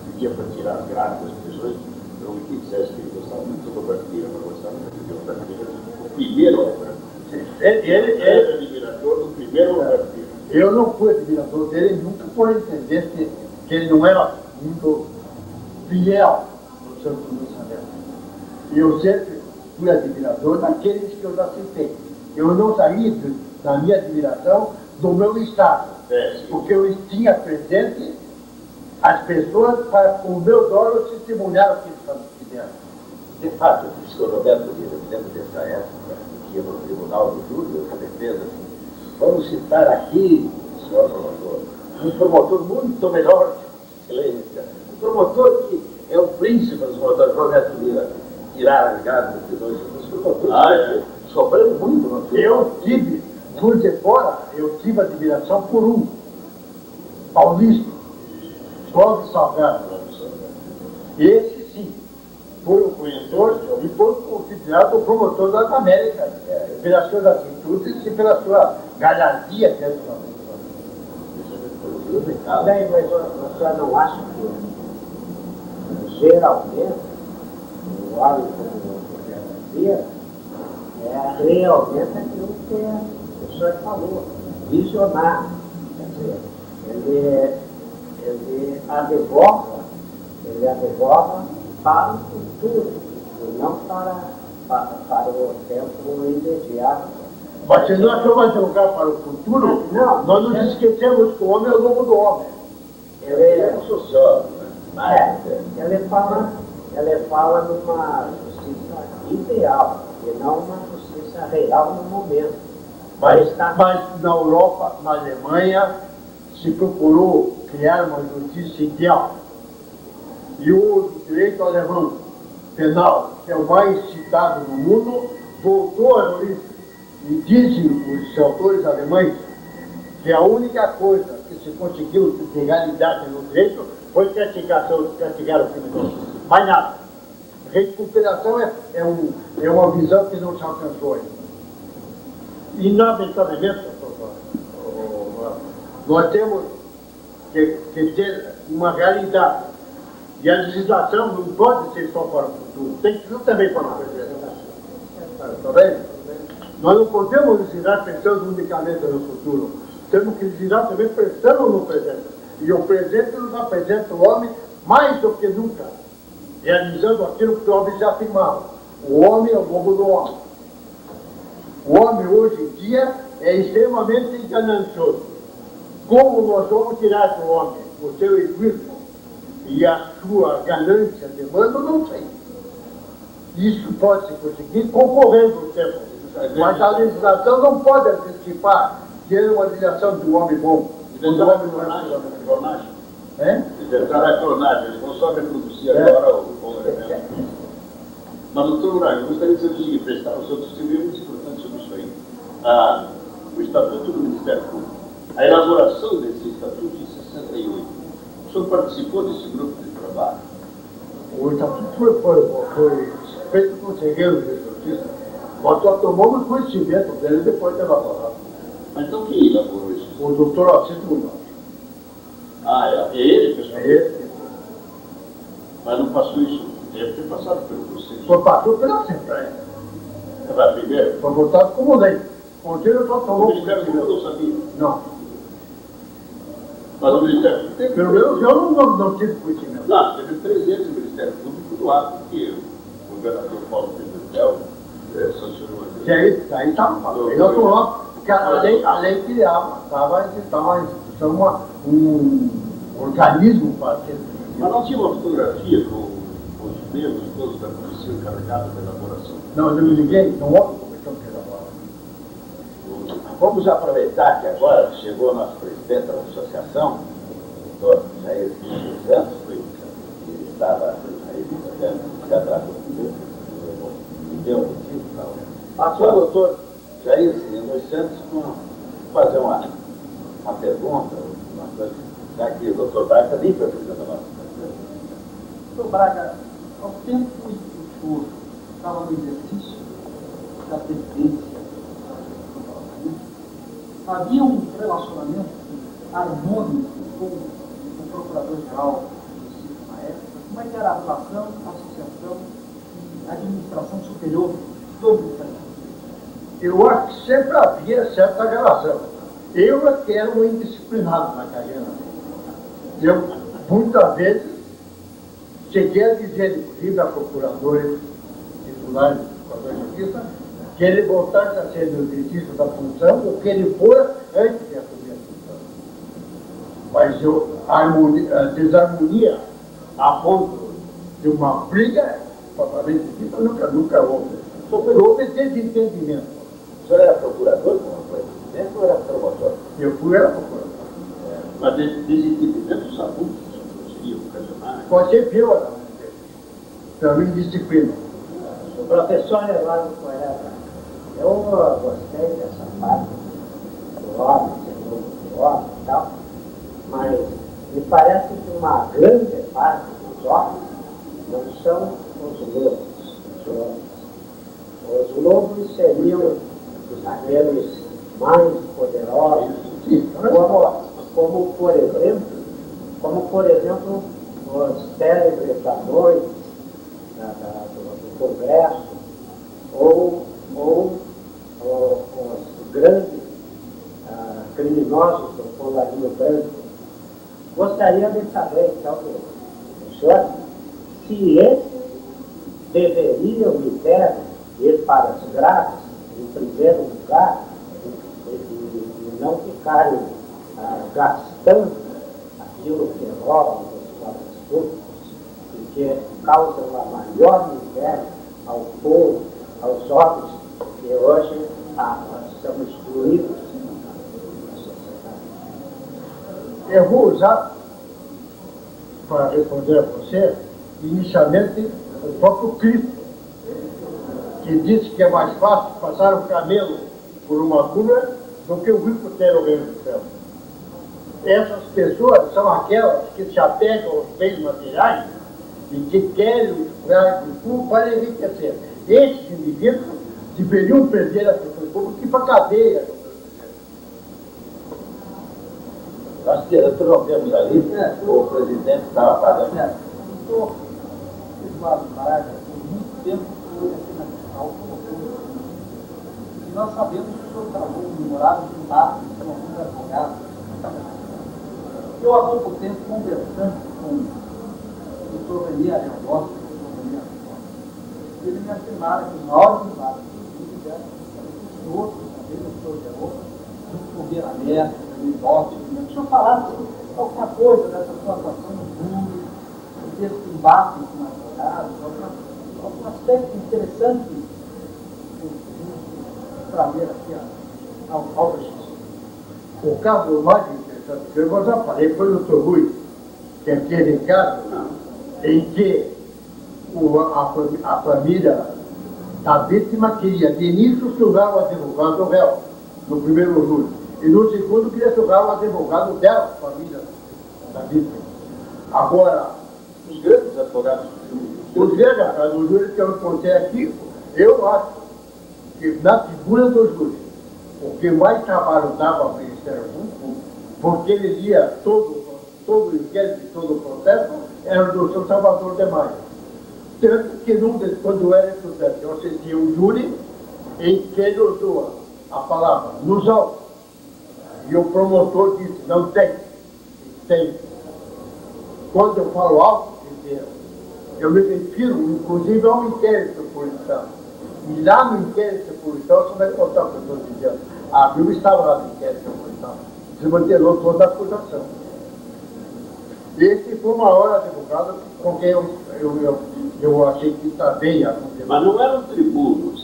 pedia para tirar as grades das prisões, então quem dissesse que ele gostava muito do Roberto Lira, mas gostava muito do Roberto Lira, o primeiro Roberto Lira. Ele era admirador do primeiro Roberto Lira. Eu não fui admirador dele, nunca por entender que ele não era muito fiel no seu pronunciamento. E eu sempre fui admirador daqueles que eu já citei. Eu não saí da minha admiração do meu estado, porque eu tinha presente as pessoas para, com o meu dolo, testemunhar o que eles fizeram. De fato, eu disse que o Roberto Lira, eu lembro dessa época, que ia no Tribunal do Júri, essa defesa, assim, vamos citar aqui, senhor promotor, um promotor muito melhor que excelência, um promotor que é o príncipe dos promotores, Roberto Lira, tirar as grades das prisões, os promotores sofreram muito no filme. Eu tive, por de fora, eu tive admiração por um, Paulista, Clóvis Salgado. Esse sim, foi o conhecedor e foi considerado o promotor das Américas, pelas suas atitudes e pela sua galhardia dentro da luta. Bem, mas a senhora não acha que, geralmente, o hábito do Roberto Lira é realmente aquilo que o senhor falou, visionário. Quer dizer, ele advoga para o futuro, e não para o tempo imediato. Mas se nós vamos advogar para o futuro, não, nós nos esquecemos que o homem é o lobo do homem. Ele é sociólogo, né? Ele fala numa justiça ideal, e não uma justiça real no momento. Mas na Europa, na Alemanha, se procurou criar uma justiça ideal. E o direito alemão penal, que é o mais citado no mundo, voltou à origem. E dizem os autores alemães que a única coisa que se conseguiu de legalidade no direito foi castigar o criminoso. Mais nada. Recuperação é uma visão que não se alcançou ainda. Inevitavelmente, nós temos que ter uma realidade. E a legislação não pode ser só para o futuro, tem que ser também para o presente. Está vendo? Nós não podemos legislar pensando unicamente no futuro. Temos que legislar também pensando no presente. E o presente nos apresenta o homem mais do que nunca, realizando aquilo que o homem já afirmava. O homem é o lobo do homem. O homem hoje em dia é extremamente ganancioso. Como nós vamos tirar do homem o seu egoísmo e a sua ganância de mando, não sei. Isso pode se conseguir concorrendo o tempo. Mas a legislação não pode antecipar ter uma legislação de um homem bom. Do homem não é clonagem. Inventaram a clonagem, eles vão só reproduzir agora o elemento. Mas, doutor Braga, eu gostaria de dizer o seguinte, prestar o seu testemunho muito importante sobre isso aí. O Estatuto do Ministério Público, a elaboração desse Estatuto em 68. O senhor participou desse grupo de trabalho? O Estatuto foi feito com conselheiro de justiça. Nós só tomamos conhecimento dele depois de elaborado. Mas então quem elaborou isso? O doutor Alcides Munhoz. É ele, pessoal? É ele. Mas não passou isso, deve ter passado pelo processo. Foi passou pela Assembleia. Vai primeiro? Foi votado como lei. O conselho só O tomou Ministério Público não sabia. Não. Mas o Ministério Público teve. Pelo menos eu não tive conhecimento. Não, teve presente o Ministério Público do ato que o governador Paulo Pimentel sancionou. E aí estava falando. Eu estou lá, porque a lei criava, estava em instituição um organismo para ter. Mas não tinha uma fotografia com os membros todos da comissão encarregada da elaboração? Não, eu não liguei, não houve comissão que elaborava. Vamos aproveitar que agora chegou o nosso presidente da associação, o doutor Jair Santos, que estava aí se atrasou me deu motivo. Passou o doutor Jair Santos para fazer uma pergunta, uma coisa, já que o doutor Braga nem foi apresentando a nossa presidente. Doutor Braga, ao tempo em que o senhor estava no exercício da presidência, havia um relacionamento harmônico com o Procurador-Geral de Justiça na época? Como é que era a relação, a associação e a administração superior do Ministério Público? Eu acho que sempre havia certa relação. Eu é que era um indisciplinado na carreira. Eu, muitas vezes, cheguei a dizer, inclusive, a procuradores titulares do Procurador de Justiça, que ele voltasse a ser no exercício da função, ou que ele fora antes de assumir a função. Mas a desarmonia a ponto de uma briga, propriamente dita, nunca houve. Houve desentendimento. O senhor era procurador como foi? Presidente ou era promotor? Eu era procurador. Mas desentendimento dos abusos seriam ocasionais? Você viu a pela indisciplina. Professor Eduardo Coelho, eu gostei dessa parte do homem, do homem e tal, mas me parece que uma grande parte dos homens não são os lobos. Os lobos seriam aqueles mais poderosos, como por exemplo, os célebres da noite, do Congresso, ou nós, o doutor Larinho Branco, gostaria de saber, então, do senhor, se esses deveriam e devem ir para as grades, em primeiro lugar, e não ficarem gastando aquilo que rola nas escolas públicas, porque causam a maior miséria ao povo, aos jovens que hoje são excluídos da sociedade. Eu vou usar, para responder a você, inicialmente o próprio Cristo, que disse que é mais fácil passar um camelo por uma agulha do que o rico ter o reino do céu. Essas pessoas são aquelas que se apegam aos bens materiais e que querem usar o público para enriquecer. Esses indivíduos deveriam perder a questão pública e ir para a cadeia. Nós interrompemos ali, o presidente estava falando. O Eduardo Braga, por muito tempo, foi aqui na capital, e nós sabemos que o senhor travou um memorado de dados com alguns advogados. Eu, há pouco tempo, conversando com o doutor René Ariel Costa, ele me afirmara que os maiores embates do outro, também o doutor Gerô, junto com o Beira Neto, o Bote, eu queria que o senhor falasse alguma coisa dessa sua atuação no mundo, desse embate com advogados, algum aspecto interessante para trazer aqui ao registro. O caso mais interessante que eu já falei foi o Dr. Rui, que é aquele caso em que a família da vítima queria de início sugar o advogado do réu, no primeiro júri, e no segundo queria sugar o advogado dela, família da vítima. Agora, Os grandes advogados. os grandes advogados do júri que eu contei aqui, eu acho que na figura do júri, o que mais trabalho dava ao Ministério Público, porque ele lia todo o inquérito e todo o processo, era o doutor Salvador de Maia. Tanto que quando eu era estudante, eu assistia um júri em que ele usou a palavra nos autos. E o promotor disse, não tem. Tem. Quando eu falo alto, eu me refiro, inclusive, ao inquérito policial. E lá no inquérito policial, você vai contar para o que eu estou dizendo. A Bíblia estava lá no inquérito policial. Se manterou toda a acusação. Esse foi o maior advogado com quem eu achei que está bem a condenação. Mas não era um tribuno,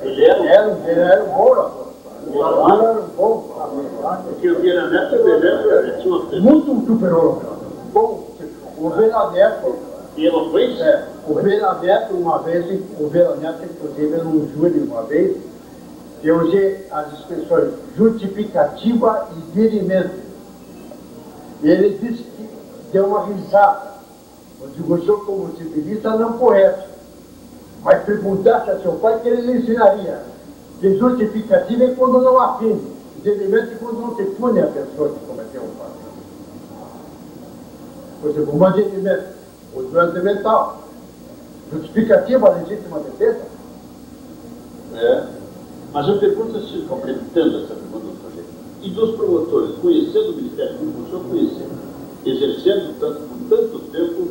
ele era um bom orador. O Salvador era um bom orador. Porque o Beira Neto tinha uma muito superior. Bom, o Beira Neto, e eloquência. o Beira Neto, uma vez, o Beira Neto, inclusive, num júri uma vez, eu usei as expressões justificativa e dirimento. Ele disse que deu uma risada. Eu digo, o senhor, como civilista, não conhece. Mas perguntasse a seu pai que ele lhe ensinaria. Que justificativa é quando não afirma. Dirimento é quando não se pune a pessoa que cometeu um fato. Por exemplo, o dirimento, o doente mental. Justificativa a legítima defesa. Mas eu pergunto assim, complementando essa pergunta do projeto, e dos promotores, conhecendo o Ministério Público, o senhor conhecendo, exercendo por tanto tempo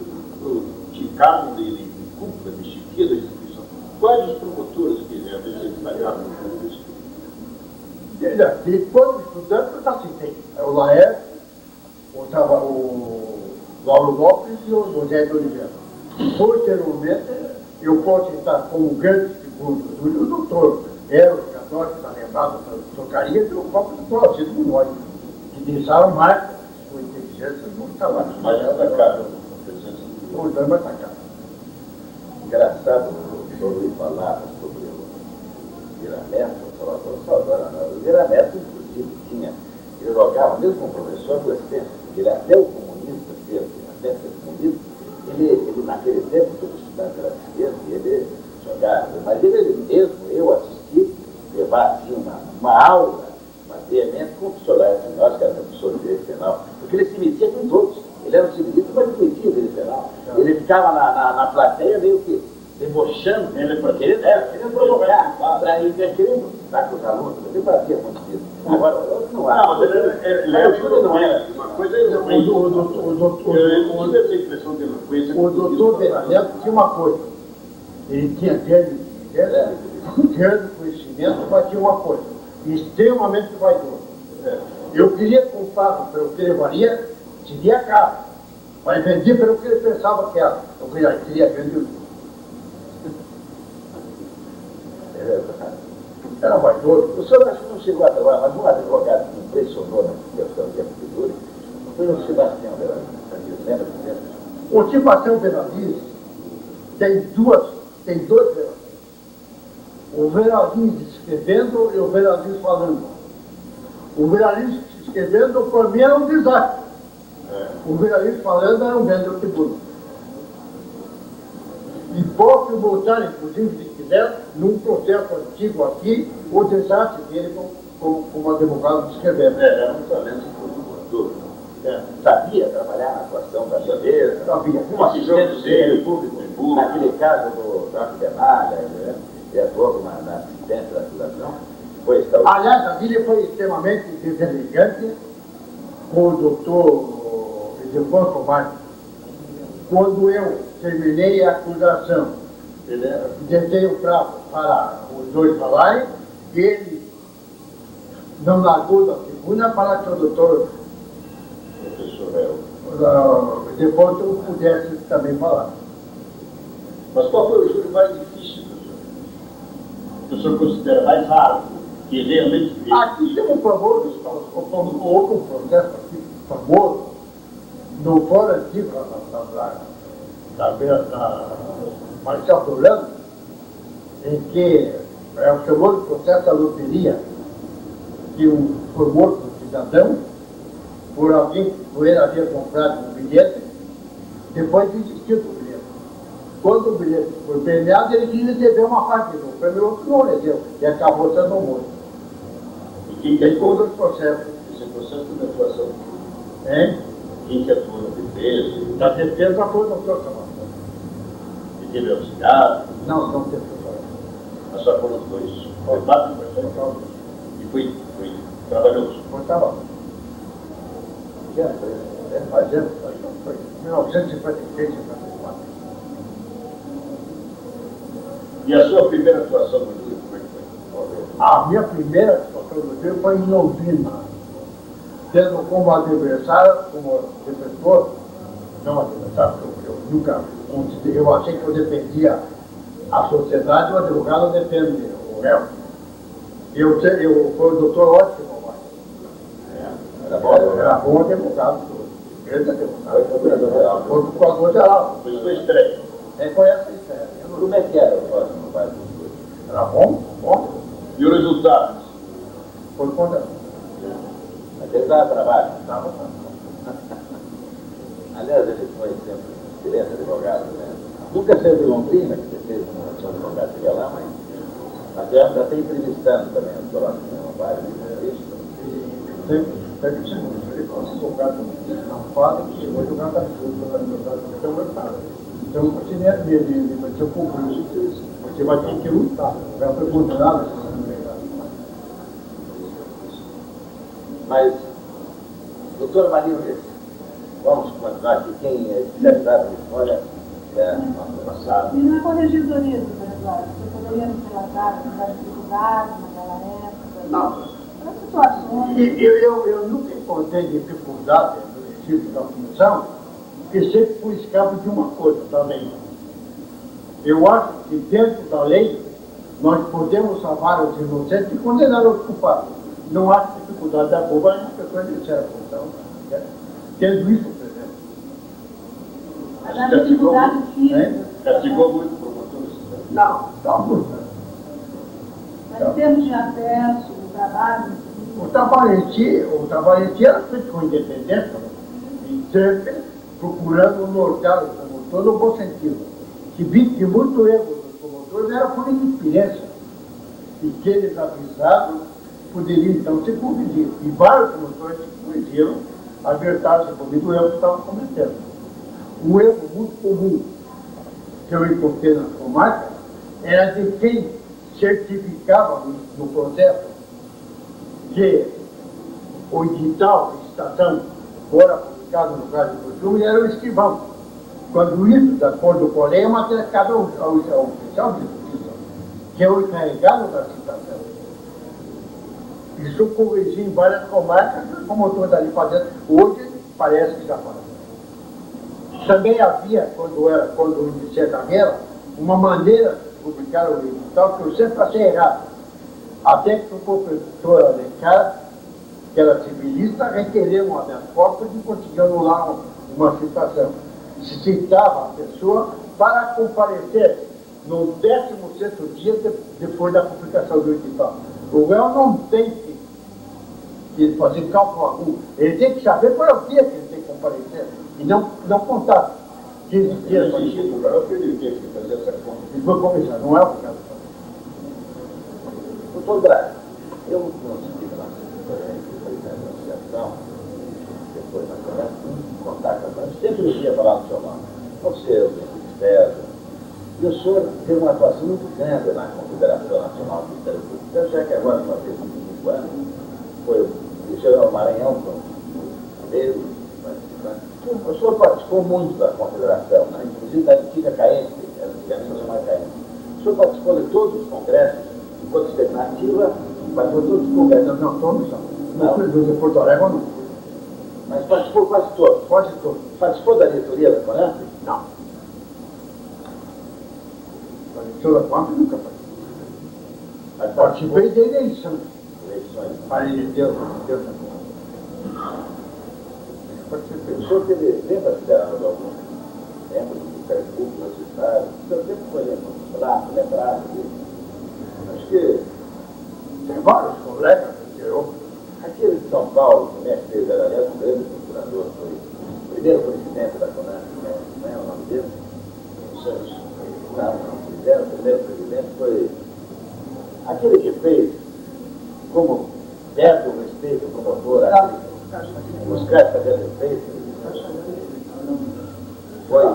de cargo de cúpula, de chefia da instituição, quais os promotores que realmente destacaram no jurídico? Quando estudante, eu já citei. O Laércio, o Paulo Lopes e o José de Oliveira. Posteriormente, eu posso citar como grande figura do júri o doutor Eros Cador, que está lembrado da Socaria, e o próprio doutor Alcides Munhoz, que deixaram marca sua inteligência no trabalho. Mais destacável, a presença do Não é mais destacável. engraçado sobre falar sobre o Beira Neto, o Salvador Salvador. O Beira Neto, inclusive, ele jogava, mesmo com o professor do Estêncio, ele até o comunista, até ser comunista, ele naquele tempo, todo estudante era de esquerda, ele jogava, mas ele mesmo, eu assisti, levar assim uma aula, uma veemente com o professor Laércio Munhoz, que era professor de direito penal, porque ele se metia com todos. Ele era um civilista, mas ele metia o direito penal. Ele ficava na plateia meio que debochando, querendo provocar, para ele querendo está com os alunos, ele fazia muito isso. Agora, eu não acho. Não, mas ele não é. Uma coisa é o doutor Bernardo tinha uma coisa. Ele tinha grande conhecimento, mas tinha uma coisa. Extremamente vaidoso. Eu queria comprar pelo que ele valia, seria caro. Mas vendia pelo que ele pensava que era. Eu queria grande lucro. Era vaidoso. O senhor acho que não chegou a trabalhar, mas um advogado que impressionou na questão de arquitetura foi o Sebastião Benavides. Lembra disso? O Sebastião Benavides tem dois Benavides. O Benavides escrevendo e o Benavides falando. O Benavides escrevendo, para mim, era um desastre. O Benavides falando era um grande tribuno. E pode voltar, inclusive, se quiser, num processo antigo aqui, o desastre dele como advogado escrevendo. Era um talento muito. Sabia trabalhar na atuação da janeira, Sabia. como assistente dele, público, naquele caso do Jorge Bernardo, ele atuou na assistência da acusação. Aliás, a vida foi extremamente deselegante com o doutor Edefonso Marques. Quando eu terminei a acusação, deixei o prazo para os dois falarem, e ele não largou da tribuna para que o doutor Edefonso pudesse também falar. Mas qual foi o júri mais difícil, professor? Que o senhor considera mais raro, que realmente fez? Aqui tem um famoso, outro processo aqui famoso, no fórum antigo da Marcial Solano, em que é o famoso processo da loteria, que foi morto um cidadão por alguém que ele havia comprado um bilhete, depois desistiu do bilhete. Quando o bilhete foi premiado, ele queria receber uma parte do prêmio, outro não recebeu, e acabou sendo morto. E quem que atuou? Todos os processos. Esse processo de atuação? Hein? Quem que atuou na defesa? Da defesa foi o doutor Samarão. E teve auxiliado? Não teve. Mas só foram os dois. Foi quatro pessoas. E foi trabalhoso. Foi trabalho. Fazendo, foi 1956, 54. E a sua primeira atuação no Rio, como é que foi? A minha primeira atuação no Rio foi em Londrina, tendo como adversário, como defensor, não adversário, eu nunca considerei, eu achei que eu defendia a sociedade e o advogado defende o réu. Foi o doutor Ótimo, era bom advogado, grande advogado, foi procurador-geral. Foi sua estreia. Foi essa estreia. Como é que era o próximo bairro? Era bom. E o resultado? Foi condenado. Mas ele dava trabalho. Estava. Aliás, ele foi sempre um excelente advogado, né? Nunca esteve em Londrina, que você fez uma ação de advogado que ia lá, mas já está entrevistando também o próximo vários entrevistas. Sempre segundo. Ele foi advogado não fala que chegou a jogar da chuva, então você nem é dele, vai ser compromisso, você vai ter que lutar, vai ser condenado. Mas, doutor Marinho, vamos continuar aqui. Quem é especializado na história é nosso passado. E na corregedoria do Eduardo, você poderia nos relatar as dificuldades naquela época? Não. As situações. Eu nunca encontrei dificuldade no exercício da função, porque sempre fui escravo de uma coisa, da lei. Eu acho que dentro da lei nós podemos salvar os inocentes e condenar os culpados. Não acho dificuldade da boba nas pessoas disseram a função. Tendo isso presente. Mas a dificuldade física. Castigou muito promotores? Não muito. Mas em termos de acesso, de trabalho. O trabalhante era feito com independência, e sempre procurando nortear o promotor no bom sentido. Que vi que muito erro dos promotores era por inexperiência, e que eles avisados poderiam então se corrigir. E vários promotores se corrigiram, alertaram-se comigo o erro que estavam cometendo. Um erro muito comum que eu encontrei na comarca era de quem certificava no processo que o edital de licitação fora publicado no caso de costume era o escrivão. Quando isso, de acordo com a lei, é matéria cabe ao oficial de justiça, que é o encarregado da licitação. Isso corrigiu em várias comarcas, como eu estou ali fazendo, hoje parece que já faz. Também havia, quando o Ministério da Guerra, uma maneira de publicar o edital que eu sempre achei errado. Até que o professor Alencar, que era civilista, requereu uma das cópias e conseguiu anular uma citação. Se citava a pessoa para comparecer no 16º dia depois da publicação do edital. O réu não tem que fazer cálculo algum. Ele tem que saber qual é o dia que ele tem que comparecer e não contar 15 dias para isso. Eu acredito que fazer essa conta. E foi começar, não é o caso. Doutor Braga, eu consegui na associação, depois na conversa, contato, sempre eu ia falar do seu nome. Você, o Ministério, e o senhor teve uma atuação muito grande na Confederação Nacional do Ministério Público. Eu já que agora nós temos 25 anos, o senhor Maranhão, ele, o senhor participou muito da Confederação, né? Inclusive da antiga CAENSE, antigamente chamada CAENSE. O senhor participou de todos os congressos, enquanto esteve na ativa, participou de todos os congressos. Não, todos não. Não, Porto Alegre não. Mas participou quase todos. Quase todos. Participou da diretoria da CONAMP? Não. A diretoria da CONAMP nunca participei. Participei de eleições. Eleições. Para Deus participei. O senhor teve, lembra de algum membro do Ministério Público, do Estado? O senhor sempre foi lembrado disso? Acho que tem vários colegas que eu. Aquele de São Paulo, que o mestre fez, era aliás um grande procurador, foi o primeiro presidente da CONAMP, não é o nome dele? Não, o primeiro presidente foi aquele que fez, como perde o respeito do promotor, os caras fazendo respeito. Foi? O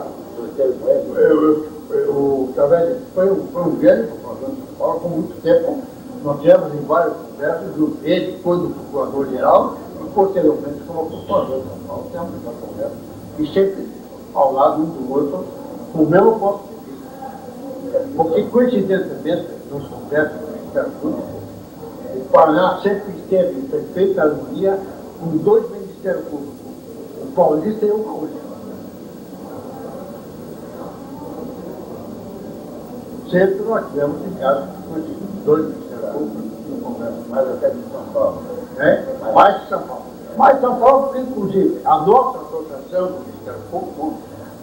teve com ele? O Tavelli foi um grande procurador de São Paulo, com muito tempo. Nós tivemos em vários congressos, ele foi do procurador-geral e posteriormente como procurador de São Paulo, temos essa conversa. E sempre ao lado um do outro, com o mesmo ponto de vista. Porque, coincidentemente, nos congressos do Ministério Público, o Paraná sempre esteve em perfeita harmonia com dois Ministérios Públicos, o paulista e o gaúcho. Sempre nós tivemos em casa com os dois Ministérios Públicos no Congresso. Mais até de São Paulo. Mais de São Paulo. Mais São Paulo, inclusive, a nossa associação do Ministério Público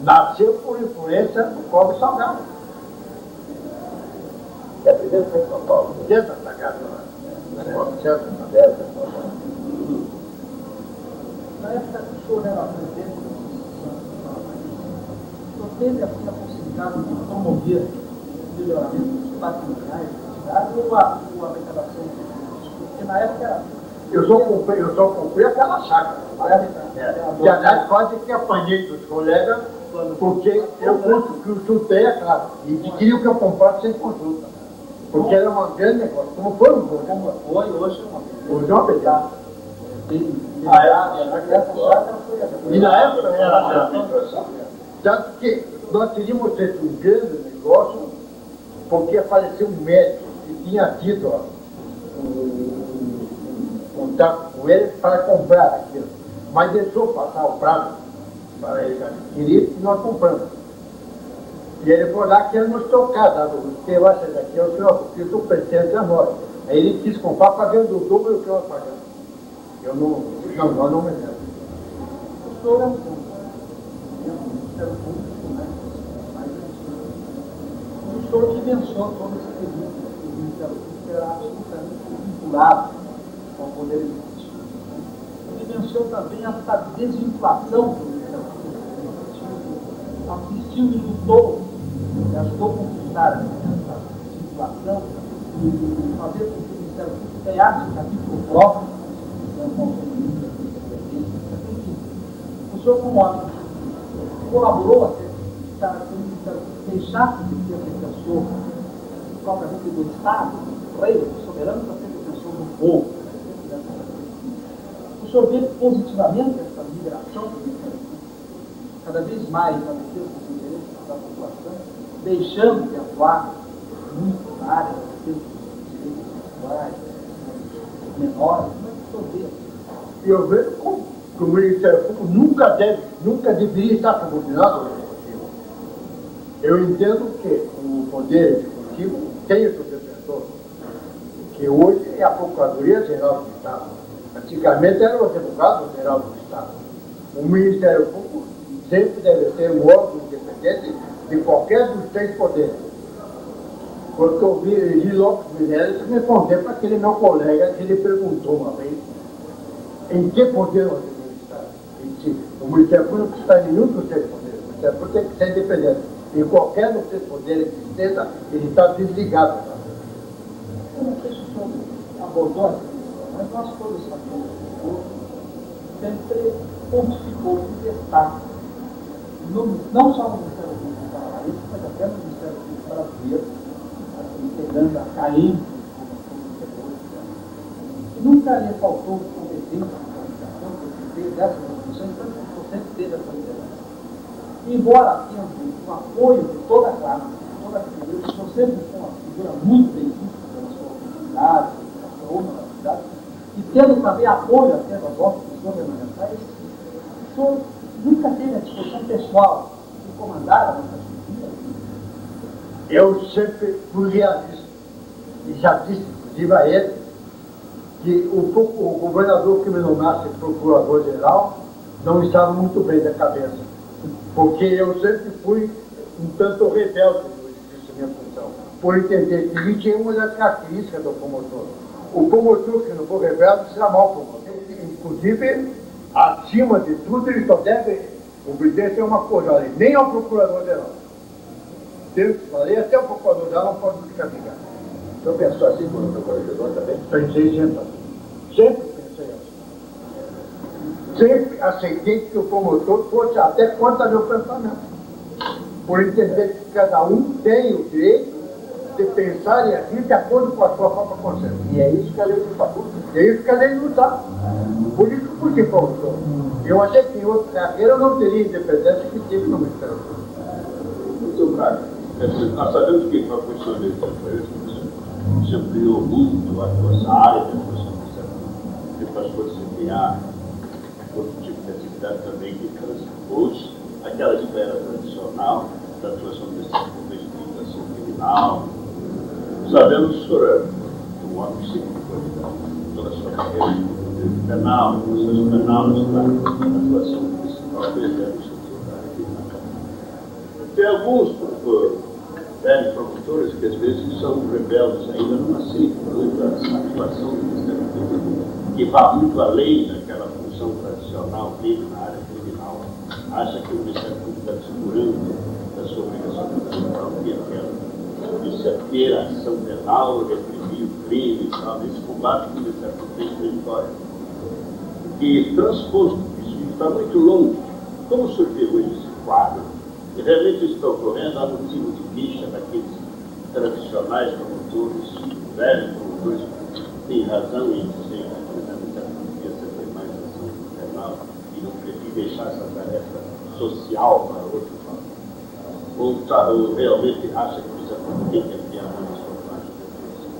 nasceu por influência do Código Salgado. É a primeira foi em São Paulo. Dentro da casa, certo? Na época que o senhor era presidente da associação, o senhor teve assim a possibilidade de promover o melhoramento patrimoniais da cidade ou a arrecadação de recursos? Porque na época era. Eu só comprei aquela chácara. E aliás, quase que apanhei dos colegas, porque eu chutei a casa. E queriam que eu comprasse sem consulta. Porque era um grande negócio. Como foi um bom negócio. Hoje é uma beleza. Hoje é uma beleza. E na época era tanto que nós teríamos feito um grande negócio, porque apareceu um médico que tinha tido contato com ele para comprar aquilo. Mas deixou passar o prazo para ele adquirir e nós compramos. E ele foi lá que ele nos tocar, dado que eu acho que aqui é o senhor, porque isso pertence a nós. Aí ele quis comprar pagando o dobro do que nós pagamos. Eu nós não vendemos. O senhor é um Ministério Público, né? O senhor vivenciou todo esse período que o Ministério Público era absolutamente vinculado ao poder executivo. Vivenciou também a desvinculação do Ministério Público. Assistiu e lutou, ajudou a conquistar essa desvinculação e fazer com que o Ministério Público ganhasse um capítulo próprio. O senhor, como homem, colaborou até para que o Ministério deixasse de ser defensor propriamente do Estado, do rei, do soberano, está sempre defensor do povo. O senhor vê positivamente essa migração, cada vez mais na defesa dos interesses da população, deixando de atuar muito na área da defesa dos direitos sexuais, dos menores. Como é que o senhor vê? Eu vejo como o Ministério Público nunca deveria estar subordinado ao Executivo. Eu entendo que o Poder Executivo tem o seu defensor, que hoje é a Procuradoria-Geral do Estado. Antigamente era o Advogado-Geral do Estado. O Ministério Público sempre deve ser um órgão independente de qualquer dos três poderes. Quando eu vi Eli Lopes Mineiro responder para aquele meu colega que ele perguntou uma vez em que poder nós devemos estar. Ele disse, o Ministério Público não está em nenhum dos três poderes. O Ministério Público tem que ser independente. Em qualquer dos três poderes que esteja, ele está desligado. Eu não sei se o senhor abordou essa questão, mas nós todos sabemos que o povo sempre pontificou que destaque, não só no Ministério Público Paranaense, mas até no Ministério Público Brasileiro, pegando a carência e nunca lhe faltou competência na qualificação, porque fez essa função, então o sempre teve essa liderança. Embora tenha o apoio de toda a classe, toda a figura, o senhor sempre foi uma figura muito bem vista pela sua oportunidade, pela sua honorabilidade, e tendo também apoio até das ordens governamentais, o senhor nunca teve a disposição pessoal de comandar a nossa justiça. Eu sempre fui realista e já disse, inclusive a ele, que o governador que me nomeasse procurador-geral não estava muito bem da cabeça, porque eu sempre fui um tanto rebelde no exercício da minha função, por entender que ele tinha uma das características do promotor. O promotor que não for rebelde será mau promotor. Inclusive, acima de tudo, ele só deve obedecer uma coisa, nem ao procurador-geral. Temos que fazer, até o procurador-geral não pode ficar ligado. O senhor pensou assim quando o procurador também? Pensei sempre assim. Sempre pensei assim. Sempre aceitei que o promotor fosse até contra meu pensamento. Por entender que cada um tem o direito de pensar e agir de acordo com a sua própria consciência. E é isso que a lei nos faculta. É isso que a lei nos dá. Por isso que fui promotor. Eu achei que em outra carreira eu não teria independência que tive no Ministério Público. Muito claro. Nós sabemos que para a função de você ampliou muito a sua área de atuação do Ministério Público, que passou a desempenhar outro tipo de atividade também que transpôs aquela esfera tradicional da atuação do Ministério Público, de investigação criminal. Sabemos que o senhor é um homem cívico, toda a sua carreira de penal, processo penal, na atuação principal do tem alguns velhos promotores que às vezes são rebeldes ainda, não aceitam muito a atuação do Ministério Público, que vai muito além daquela função tradicional dele na área criminal. Acha que o Ministério Público está descurando da sua obrigação fundamental, que é aquela de se ter a ação penal, reprimir o crime e tal, nesse combate que o Ministério Público tem território. Que transposto isso está muito longe. Como o senhor vê hoje esse quadro? E realmente isso está ocorrendo há motivo de bicha daqueles tradicionais promotores, velhos promotores, que têm razão em dizer que a Ministério devia ser mais ação penal e não preferir deixar essa tarefa social para outros lados. Ou realmente acha que o Ministério tem que ampliar mais a sua parte de atuação?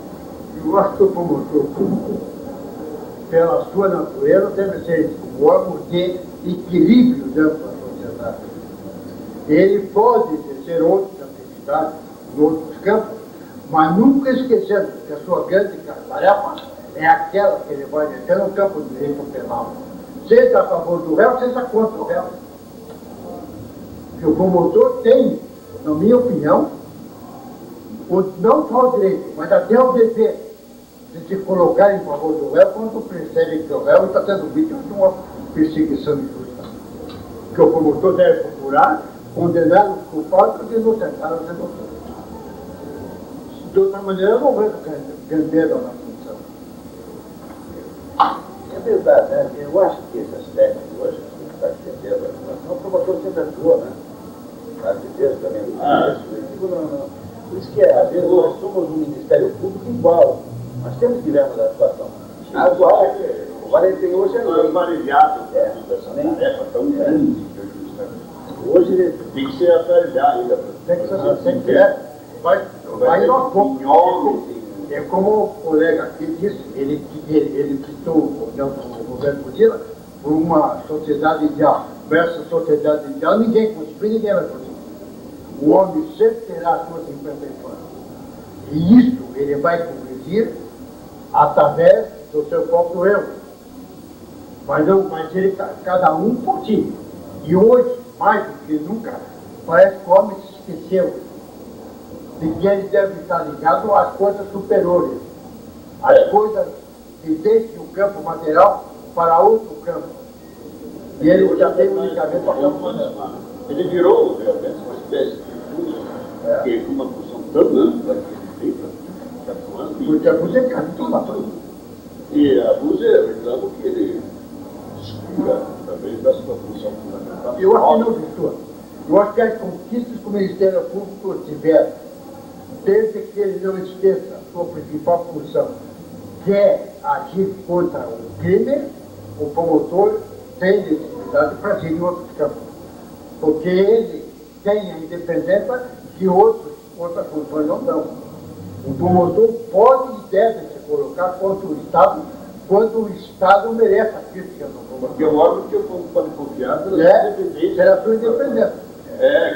Eu acho que o promotor público, pela sua natureza, deve ser um órgão de equilíbrio dentro da sociedade. Ele pode exercer outras atividades em outros campos, mas nunca esquecendo que a sua grande tarefa é aquela que ele vai exercer no campo do direito penal. Seja a favor do réu, seja contra o réu. Que o promotor tem, na minha opinião, não só o direito, mas até o dever de se colocar em favor do réu quando percebe que o réu está sendo vítima de uma perseguição injusta. Que o promotor deve procurar condenar os culpados e inocentar os inocentes. De outra maneira, eu não vejo grandeza na função. É verdade, né? Eu acho que esse aspecto hoje que você está defendendo, o promotor sempre atuou, né? Na defesa também do direito. Por isso que, às vezes, nós somos um Ministério Público igual. Nós temos dilemas da situação. Agora, o 41 hoje é lei. Aparelhado essa tarefa tão grande que hoje está. Hoje tem que ser aparelhado ainda. Tem que ser. Vai nós pouco. É como o colega aqui disse, ele citou o governo Godila por uma sociedade ideal. Essa sociedade ideal, ninguém conseguiu, ninguém vai conseguir. O homem sempre terá as suas imperfeições. E isso ele vai corrigir através do seu próprio erro. Mas ele, cada um por si. E hoje, mais do que nunca, parece que o homem se esqueceu de que ele deve estar ligado às coisas superiores, às coisas que deixam o campo material para outro campo. E ele já tem unicamente para o campo material. Ele virou realmente uma espécie de fuso, que com uma função tão ampla que ele tem para atuando. Porque a Búzia é tudo. E a Búzia, eu reclamo que ele descuida também da sua função fundamental. Eu acho que não desculpa. Eu acho que as conquistas que o Ministério Público tiver, desde que ele não esqueça a sua principal função, que é agir contra o crime, o promotor tem legitimidade para agir em outros campos. Porque ele tem a independência que outras funções não dão. O promotor pode e deve se colocar contra o Estado quando o Estado merece a crítica do promotor. Porque é um órgão que o povo pode confiar pela sua independência. Pela sua independência.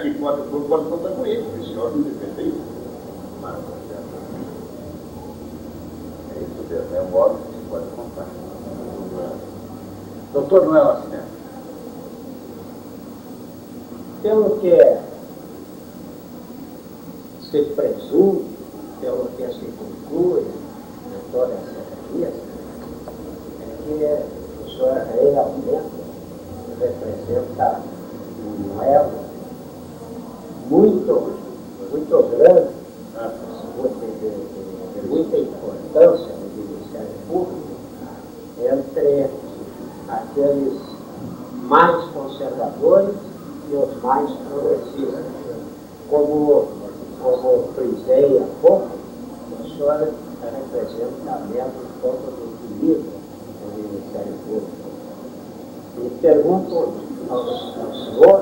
Que o povo pode contar com ele, porque esse órgão independente. É isso mesmo, é um órgão que se pode contar. Doutor Noel Nascimento. Pelo que se presume, pelo que se conclui de toda essa lista, é que o senhor realmente representa um elo muito grande, de muita importância no Ministério Público, entre aqueles mais conservadores e os mais progressistas. Como frisei há pouco, o senhor representa mesmo todo o equilíbrio do Ministério Público. E pergunto ao senhor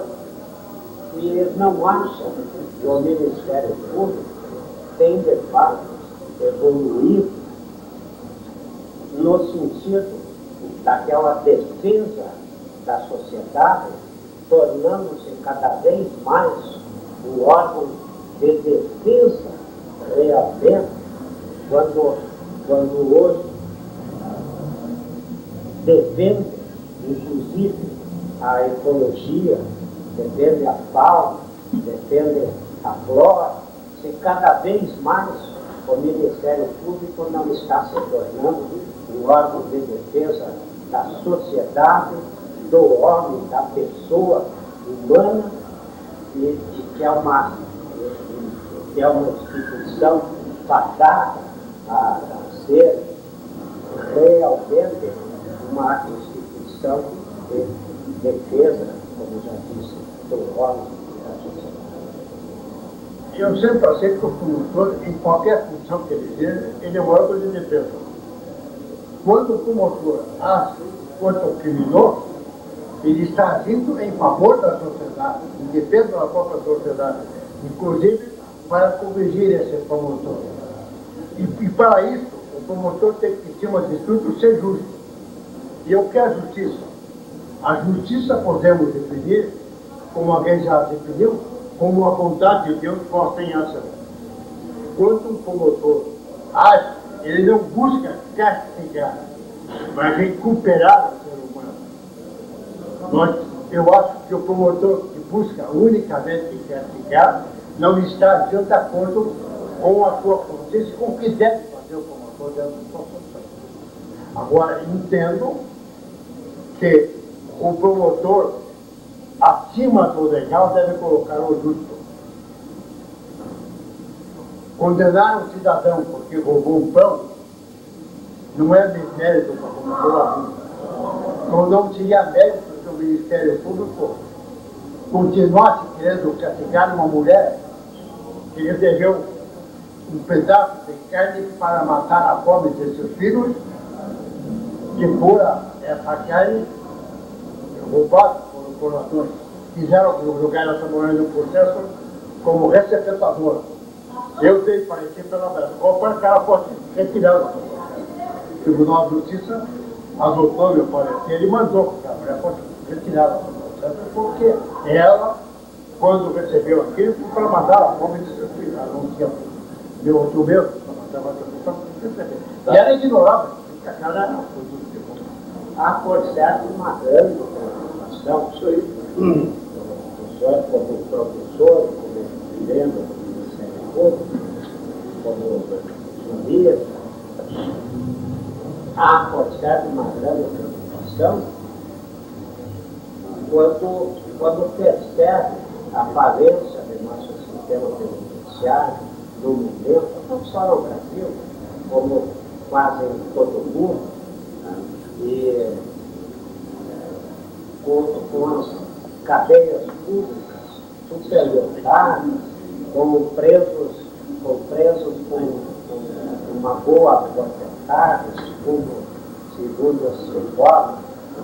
se não acha que o Ministério Público tem, de fato, evoluído no sentido daquela defesa da sociedade, tornando-se cada vez mais um órgão de defesa realmente, quando hoje defende, inclusive, a ecologia, defende a fauna, defende a flora, se cada vez mais o Ministério Público não está se tornando um órgão de defesa da sociedade, do homem, da pessoa humana, e que é uma instituição fadada a ser realmente uma instituição de defesa, como já disse, do homem e da sociedade. Eu sempre achei que o promotor, em qualquer função que ele exerce, ele é um órgão de defesa. Quando o promotor age contra o criminoso, ele está agindo em favor da sociedade, em defesa da própria sociedade, inclusive para corrigir esse promotor. E para isso, o promotor tem que, em cima de tudo, ser justo. E o que é a justiça? A justiça podemos definir, como alguém já definiu, como a vontade de Deus posta em ação. Quando um promotor age, ele não busca castigar, mas recuperar o ser humano. Eu acho que o promotor que busca unicamente castigar não está agindo de acordo com a sua consciência, com o que deve fazer o promotor dentro da sua função. Agora, entendo que o promotor, acima do legal, deve colocar o justo. Condenar um cidadão porque roubou um pão não é mérito para o promotor abuso. Então não seria mérito que o Ministério Público continuasse querendo castigar uma mulher que recebeu um pedaço de carne para matar a fome desses filhos, que fora essa carne roubada por ladrões. Quiseram jogar essa mulher no processo como receptadora. Eu dei parecer pela peça. Qual para que ela fosse retirada do processo? O Tribunal de Justiça adotou meu parecer e mandou que a mulher fosse retirada do processo, porque ela, quando recebeu aquilo, foi para matar a fome de seus filhos. Ela não tinha meu outro mesmo para matar a fome. E era ignorável, porque a cara era produto de fome. Há, por certo, uma grande preocupação. Isso aí. O senhor, como professor, como membro do Ministério Público, como jurista, há, por certo, uma grande preocupação quando percebe a falência do nosso sistema penitenciário no momento, não só no Brasil, como quase em todo o mundo, né? E com as cadeias públicas superlotadas, com presos com uma boa porcentagem, segundo as reformas,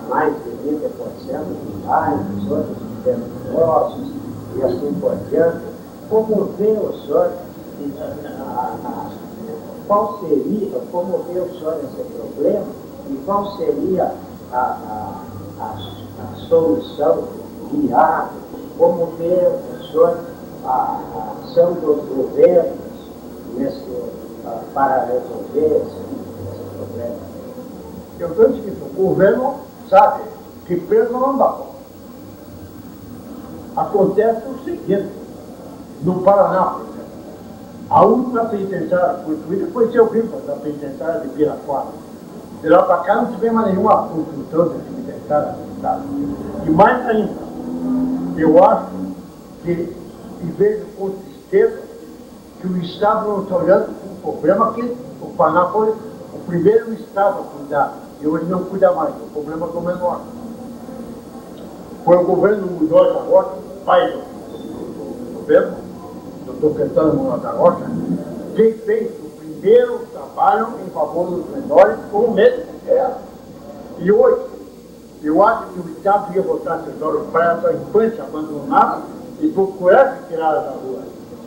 mais de 20% de bairros, outros perigosos e assim por diante. Como vê o senhor, como vê o senhor esse problema e qual seria a solução viável? Como vê o senhor a ação dos governos para resolver esse problema? Eu estou dizendo, o governo sabe que preso não dá conta. Acontece o seguinte, no Paraná, por exemplo, a última penitenciária construída foi seu Ripa, da penitenciária de Piraquara. De lá para cá não tivemos mais nenhuma construção de penitenciária no estado. E mais ainda, eu acho que, e vejo com tristeza, que o Estado não está olhando para um problema que o Paraná foi o primeiro Estado a cuidar, e hoje não cuida mais, o problema do menor. Foi o governo do Munhoz da Rocha, pai do governo, doutor Caetano Munhoz da Rocha, quem fez o primeiro trabalho em favor dos menores com o mesmo era. E hoje, eu acho que o Estado devia botar seus olhos para essa infância abandonada e procurar se tirar da rua.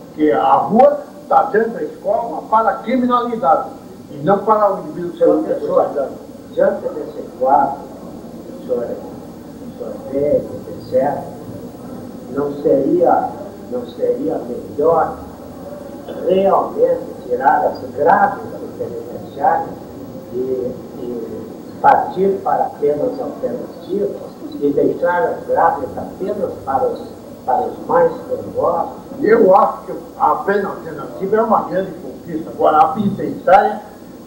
Porque a rua está dentro da escola para a criminalidade e não para o indivíduo ser uma pessoa. Diante desse quadro, o senhor vê, certo? Não seria melhor realmente tirar as graves do penitenciário e partir para penas alternativas e deixar as graves apenas para os mais perigosos? Eu acho que a pena alternativa é uma grande conquista. Agora, a penitenciária,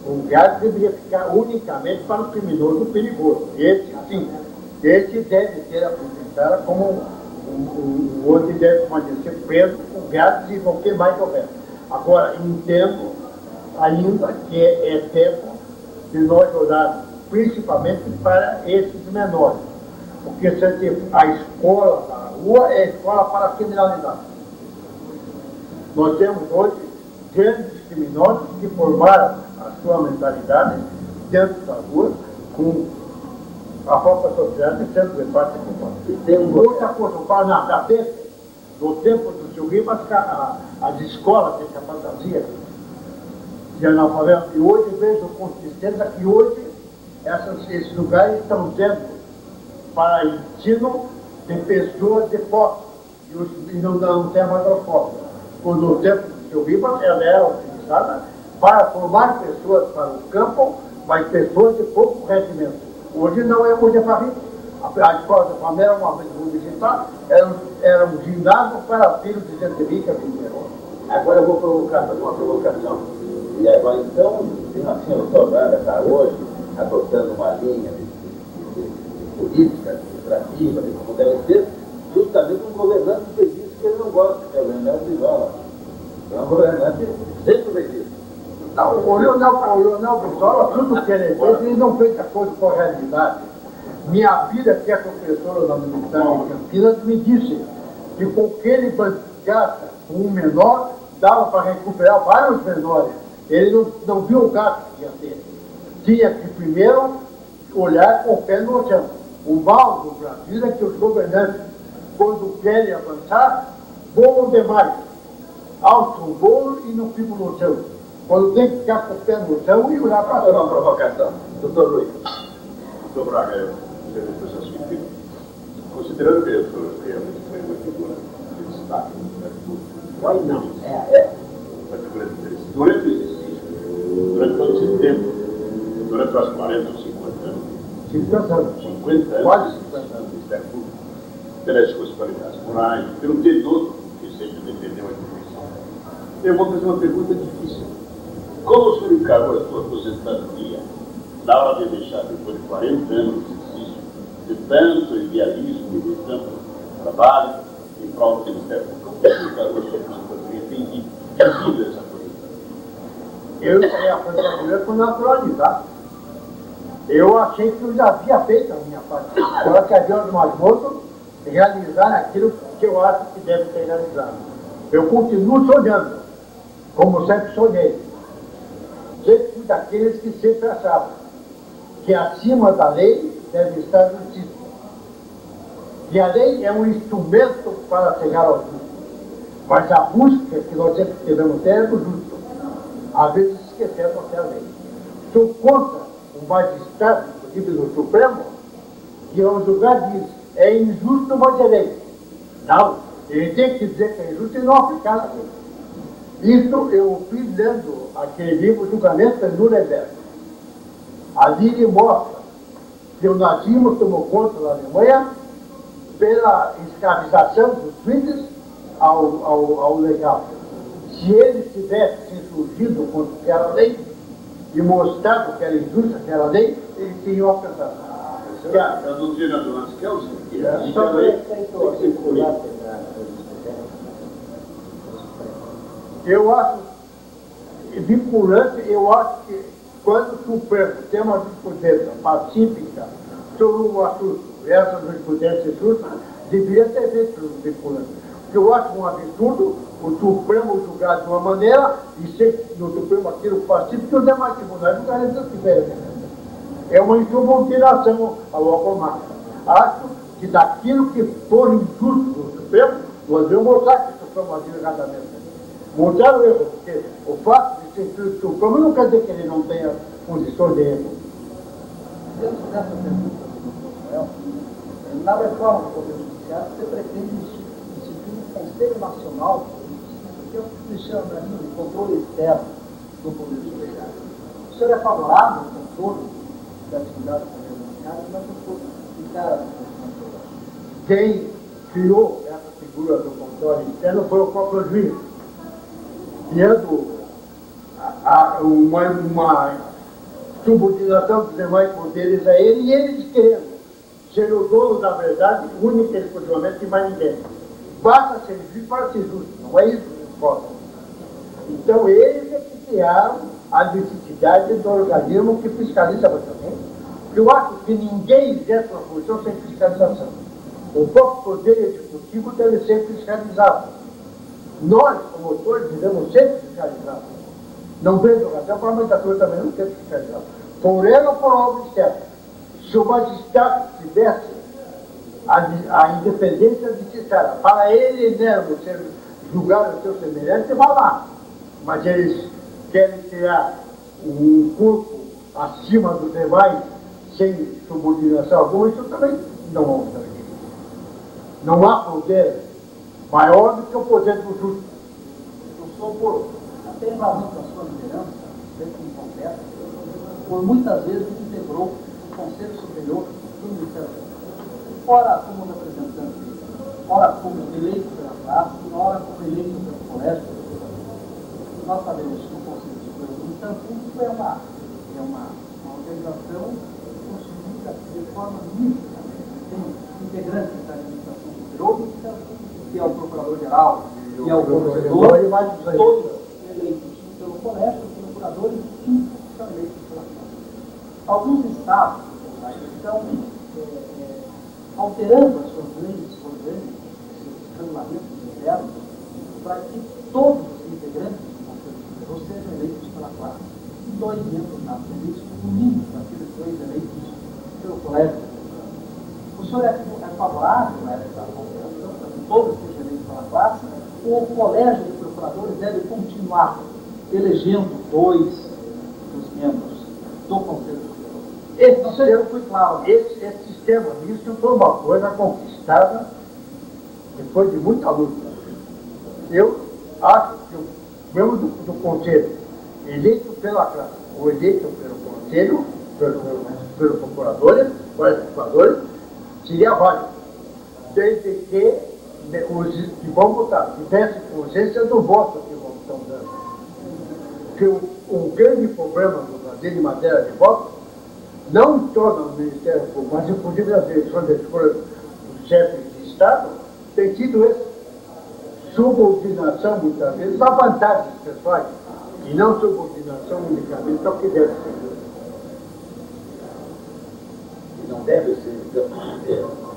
o gás deveria ficar unicamente para o criminoso perigoso. Esse sim. Esse deve ter a penitenciária como o outro deve ser preso com gás e qualquer mais houver. Agora, entendo ainda que é tempo de nós olharmos principalmente para esses menores. Porque a escola da rua é a escola para a criminalidade. Nós temos hoje grandes criminosos que formaram a sua mentalidade dentro da rua com a própria sociedade sendo de parte culpada. E tem outra coisa, o Paraná, no tempo do seu Ribas, as escolas têm a fantasia de analfabeto. E hoje vejo com tristeza que hoje esses lugares estão sendo para ensino de pessoas de posse e não tem mais as posses. Quando no tempo do seu Ribas, ela era utilizada para formar pessoas para o campo, mas pessoas de pouco rendimento. Hoje não é, hoje é para rir. A escola da família, uma vez vou visitar, era um ginásio para filhos de gente rica, Agora eu vou fazer uma provocação. E agora então, assim, o Tornara está hoje adotando uma linha de política administrativa, de como deve ser, justamente um governante que fez isso que ele não gosta, que é o Leonel Brizola. É um governante sempre fez isso. Não, o Leonel Brizola, tudo que ele fez, ele não fez a coisa com a realidade. Minha filha, que é professora da Militar em Campinas, me disse que com que ele gasta com um menor, dava para recuperar vários menores. Ele não viu o gasto que ia ter. Tinha que primeiro olhar com o pé no chão. O mal do Brasil é que os governantes, quando querem avançar, voam demais. Alçam o voo e não ficam no chão. Quando tem que ficar com o pé no chão e olhar para cima. Uma provocação. Doutor Luiz. Doutor Braga, eu gostaria de fazer o seguinte. Considerando que eu sou realmente foi uma figura de destaque no Brasil, Não, uma figura de interesse. Durante o exercício, durante todo esse tempo, durante os 40 ou 50 anos, 50 anos. 50 anos, Quase 50 anos. do Ministério Público, pelas suas qualidades morais, pelo dedoso que sempre defendeu a instituição. Eu vou fazer uma pergunta difícil. Como o senhor encarou a sua aposentadoria na hora de deixar, depois de 40 anos de exercício, de tanto idealismo e de tanto trabalho em prol do Ministério Público? Como o senhor encarou a sua aposentadoria? Tem vivido essa aposentadoria? Eu encarei a aposentadoria por naturalidade. Eu achei que eu já havia feito a minha parte. Agora que havia os mais moços realizar aquilo que eu acho que deve ser realizado. Eu continuo sonhando, como sempre sonhei. Sempre fui daqueles que sempre achavam que acima da lei deve estar a justiça. E a lei é um instrumento para chegar ao justo. Mas a busca que nós sempre devemos ter é do justo. Às vezes esquecemos até a lei. Sou contra o magistrado, inclusive do Supremo, que ao julgar diz, é injusto, mas é lei. Não, ele tem que dizer que é injusto e não aplicar a lei. Isso eu fiz lendo aquele livro Julgamento de Nuremberg. Ali ele mostra que o nazismo tomou conta da Alemanha pela escravização dos filhos ao legal. Se ele tivesse se insurgido contra aquela lei e mostrado que era injusta aquela lei, eles teriam alcançado. A doutrina do Lanskelsen, que é eu acho vinculante, eu acho que quando o Supremo tem uma jurisprudência pacífica sobre um assunto, essa jurisprudência justa, deveria ter feito vinculante. Porque eu acho um absurdo o Supremo julgar de uma maneira e ser no Supremo aquilo pacífico e os demais tribunais julgarem das diferentes. É uma insubordinação ao algomático. Acho que daquilo que for injusto no Supremo, nós devemos mostrar que o Supremo agiu erradamente. Mostrar o erro, porque o fato de ser injusto no Supremo não quer dizer que ele não tenha condições de erro. Dentro dessa pergunta do Rafael, na reforma do Poder Judiciário, você pretende instituir um Conselho Nacional de Justiça, que é o que se chama de controle externo do Poder Judiciário. O senhor é favorável ao controle da atividade do Poder Judiciário, mas não pode ficar a Quem criou essa figura do controle externo foi o próprio juiz, tendo uma subordinação dos demais poderes a ele e ele querendo ser o dono da verdade, única e exclusivamente, e mais ninguém. Basta ser juiz para ser justo, não é isso que importa. Então eles é que criaram a necessidade do organismo que fiscaliza também. Eu acho que ninguém exerce uma função sem fiscalização. O próprio poder executivo deve ser fiscalizado. Nós, promotores, devemos ser fiscalizados. Não vejo razão para a magistratura também não ser fiscalizada. Por ela ou por obra externa. Se o magistrado tivesse a independência necessária para ele mesmo julgar o seu semelhante, vai lá. Mas eles querem criar um corpo acima dos demais, sem subordinação alguma, isso também não vamos fazer. Não há poder maior do que o poder do justo. Eu sou por até embasamento da sua liderança, sempre em conversa, por muitas vezes integrou o Conselho Superior do Ministério Público. Ora como representante, ora como eleito pela classe, ora como eleito pelo colégio. Nós sabemos que o Conselho Superior do Ministério Público é uma organização constituída de forma mista. Tem integrantes da administração superior do Ministério Público, que é o Procurador-Geral, que é o Procurador, todos eleitos pelo colégio, os procuradores que são eleitos pela classe. Alguns estados estão alterando as suas leis orgânicas, seus regulamentos internos, para que todos os integrantes do Conselho Superior sejam eleitos pela classe. 2 membros na eleitos, no mínimo, daqueles 2 eleitos pelo colégio. O senhor é favorável a essa alteração, para que todos sejam eleitos pela classe, ou o colégio de procuradores deve continuar elegendo 2 dos membros do Conselho Superior? Esse sistema foi claro. Esse sistema misto foi uma coisa conquistada depois de muita luta. Eu acho que o membro do Conselho, eleito pela classe ou eleito pelo Conselho, pelos procuradores, seria válido, desde que os que vão votar tivessem consciência do voto que vão estar dando. Porque o grande problema do Brasil em matéria de voto não em torno do Ministério Público, mas inclusive nas eleições da escolha dos chefes de Estado, tem sido essa subordinação, muitas vezes, a vantagens pessoais, e não subordinação unicamente ao que deve ser. E não deve ser,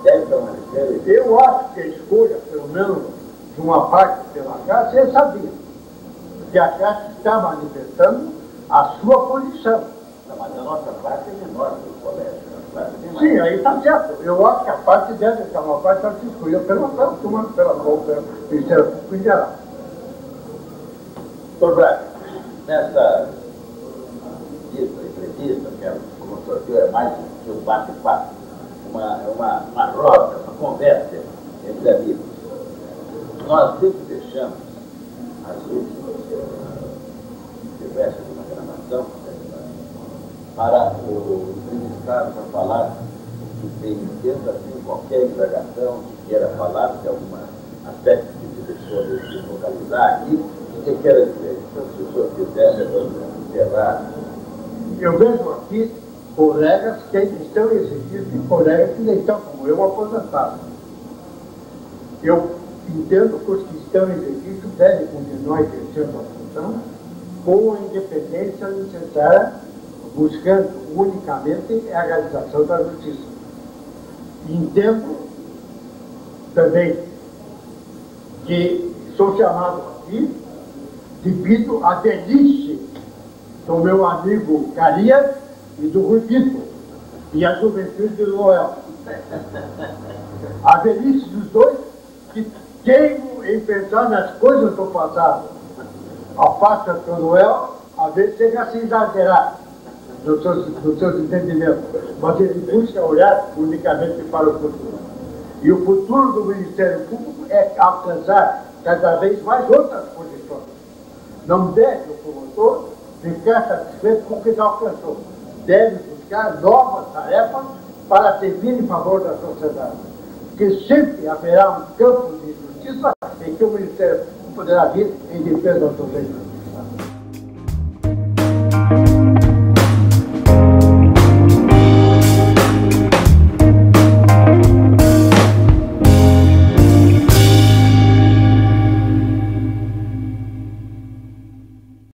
deve permanecer. Eu acho que a escolha, pelo menos, de uma parte pela Caixa, é sabia. Porque a Caixa está manifestando a sua posição. Não, mas a nossa parte é menor do colégio. Sim, aí está certo. Eu acho que a parte deve ser uma parte que se escolheu pela Ministério Público em geral. Doutor Braga, nessa entrevista, que como o senhor viu, é mais que um bate-papo, uma roda, uma conversa entre amigos. Nós sempre deixamos as últimas conversas de uma gravação para o entrevistado para falar o que tem dentro, assim, qualquer indagação que queira falar, de algum aspecto que se deixou de localizar aqui, o que queira dizer. Então, se o senhor quiser, encerrar. Eu vejo aqui colegas que estão em exercício e colegas que nem estão, como eu, aposentados. Eu entendo que os que estão em exercício devem continuar exercendo a função com a independência necessária, buscando unicamente a realização da justiça. Entendo também que sou chamado aqui devido à velhice do meu amigo Carias e do Rui Pinto e a juventude do Noel. A velhice dos dois que teimam em pensar nas coisas do passado. A pasta do Noel, às vezes, chega a se exagerar nos seus entendimentos, mas ele busca olhar unicamente para o futuro. E o futuro do Ministério Público é alcançar cada vez mais outras posições. Não deve o promotor ficar satisfeito com o que já alcançou. Deve buscar novas tarefas para servir em favor da sociedade. Porque sempre haverá um campo de justiça em que o Ministério Público poderá vir em defesa da sociedade.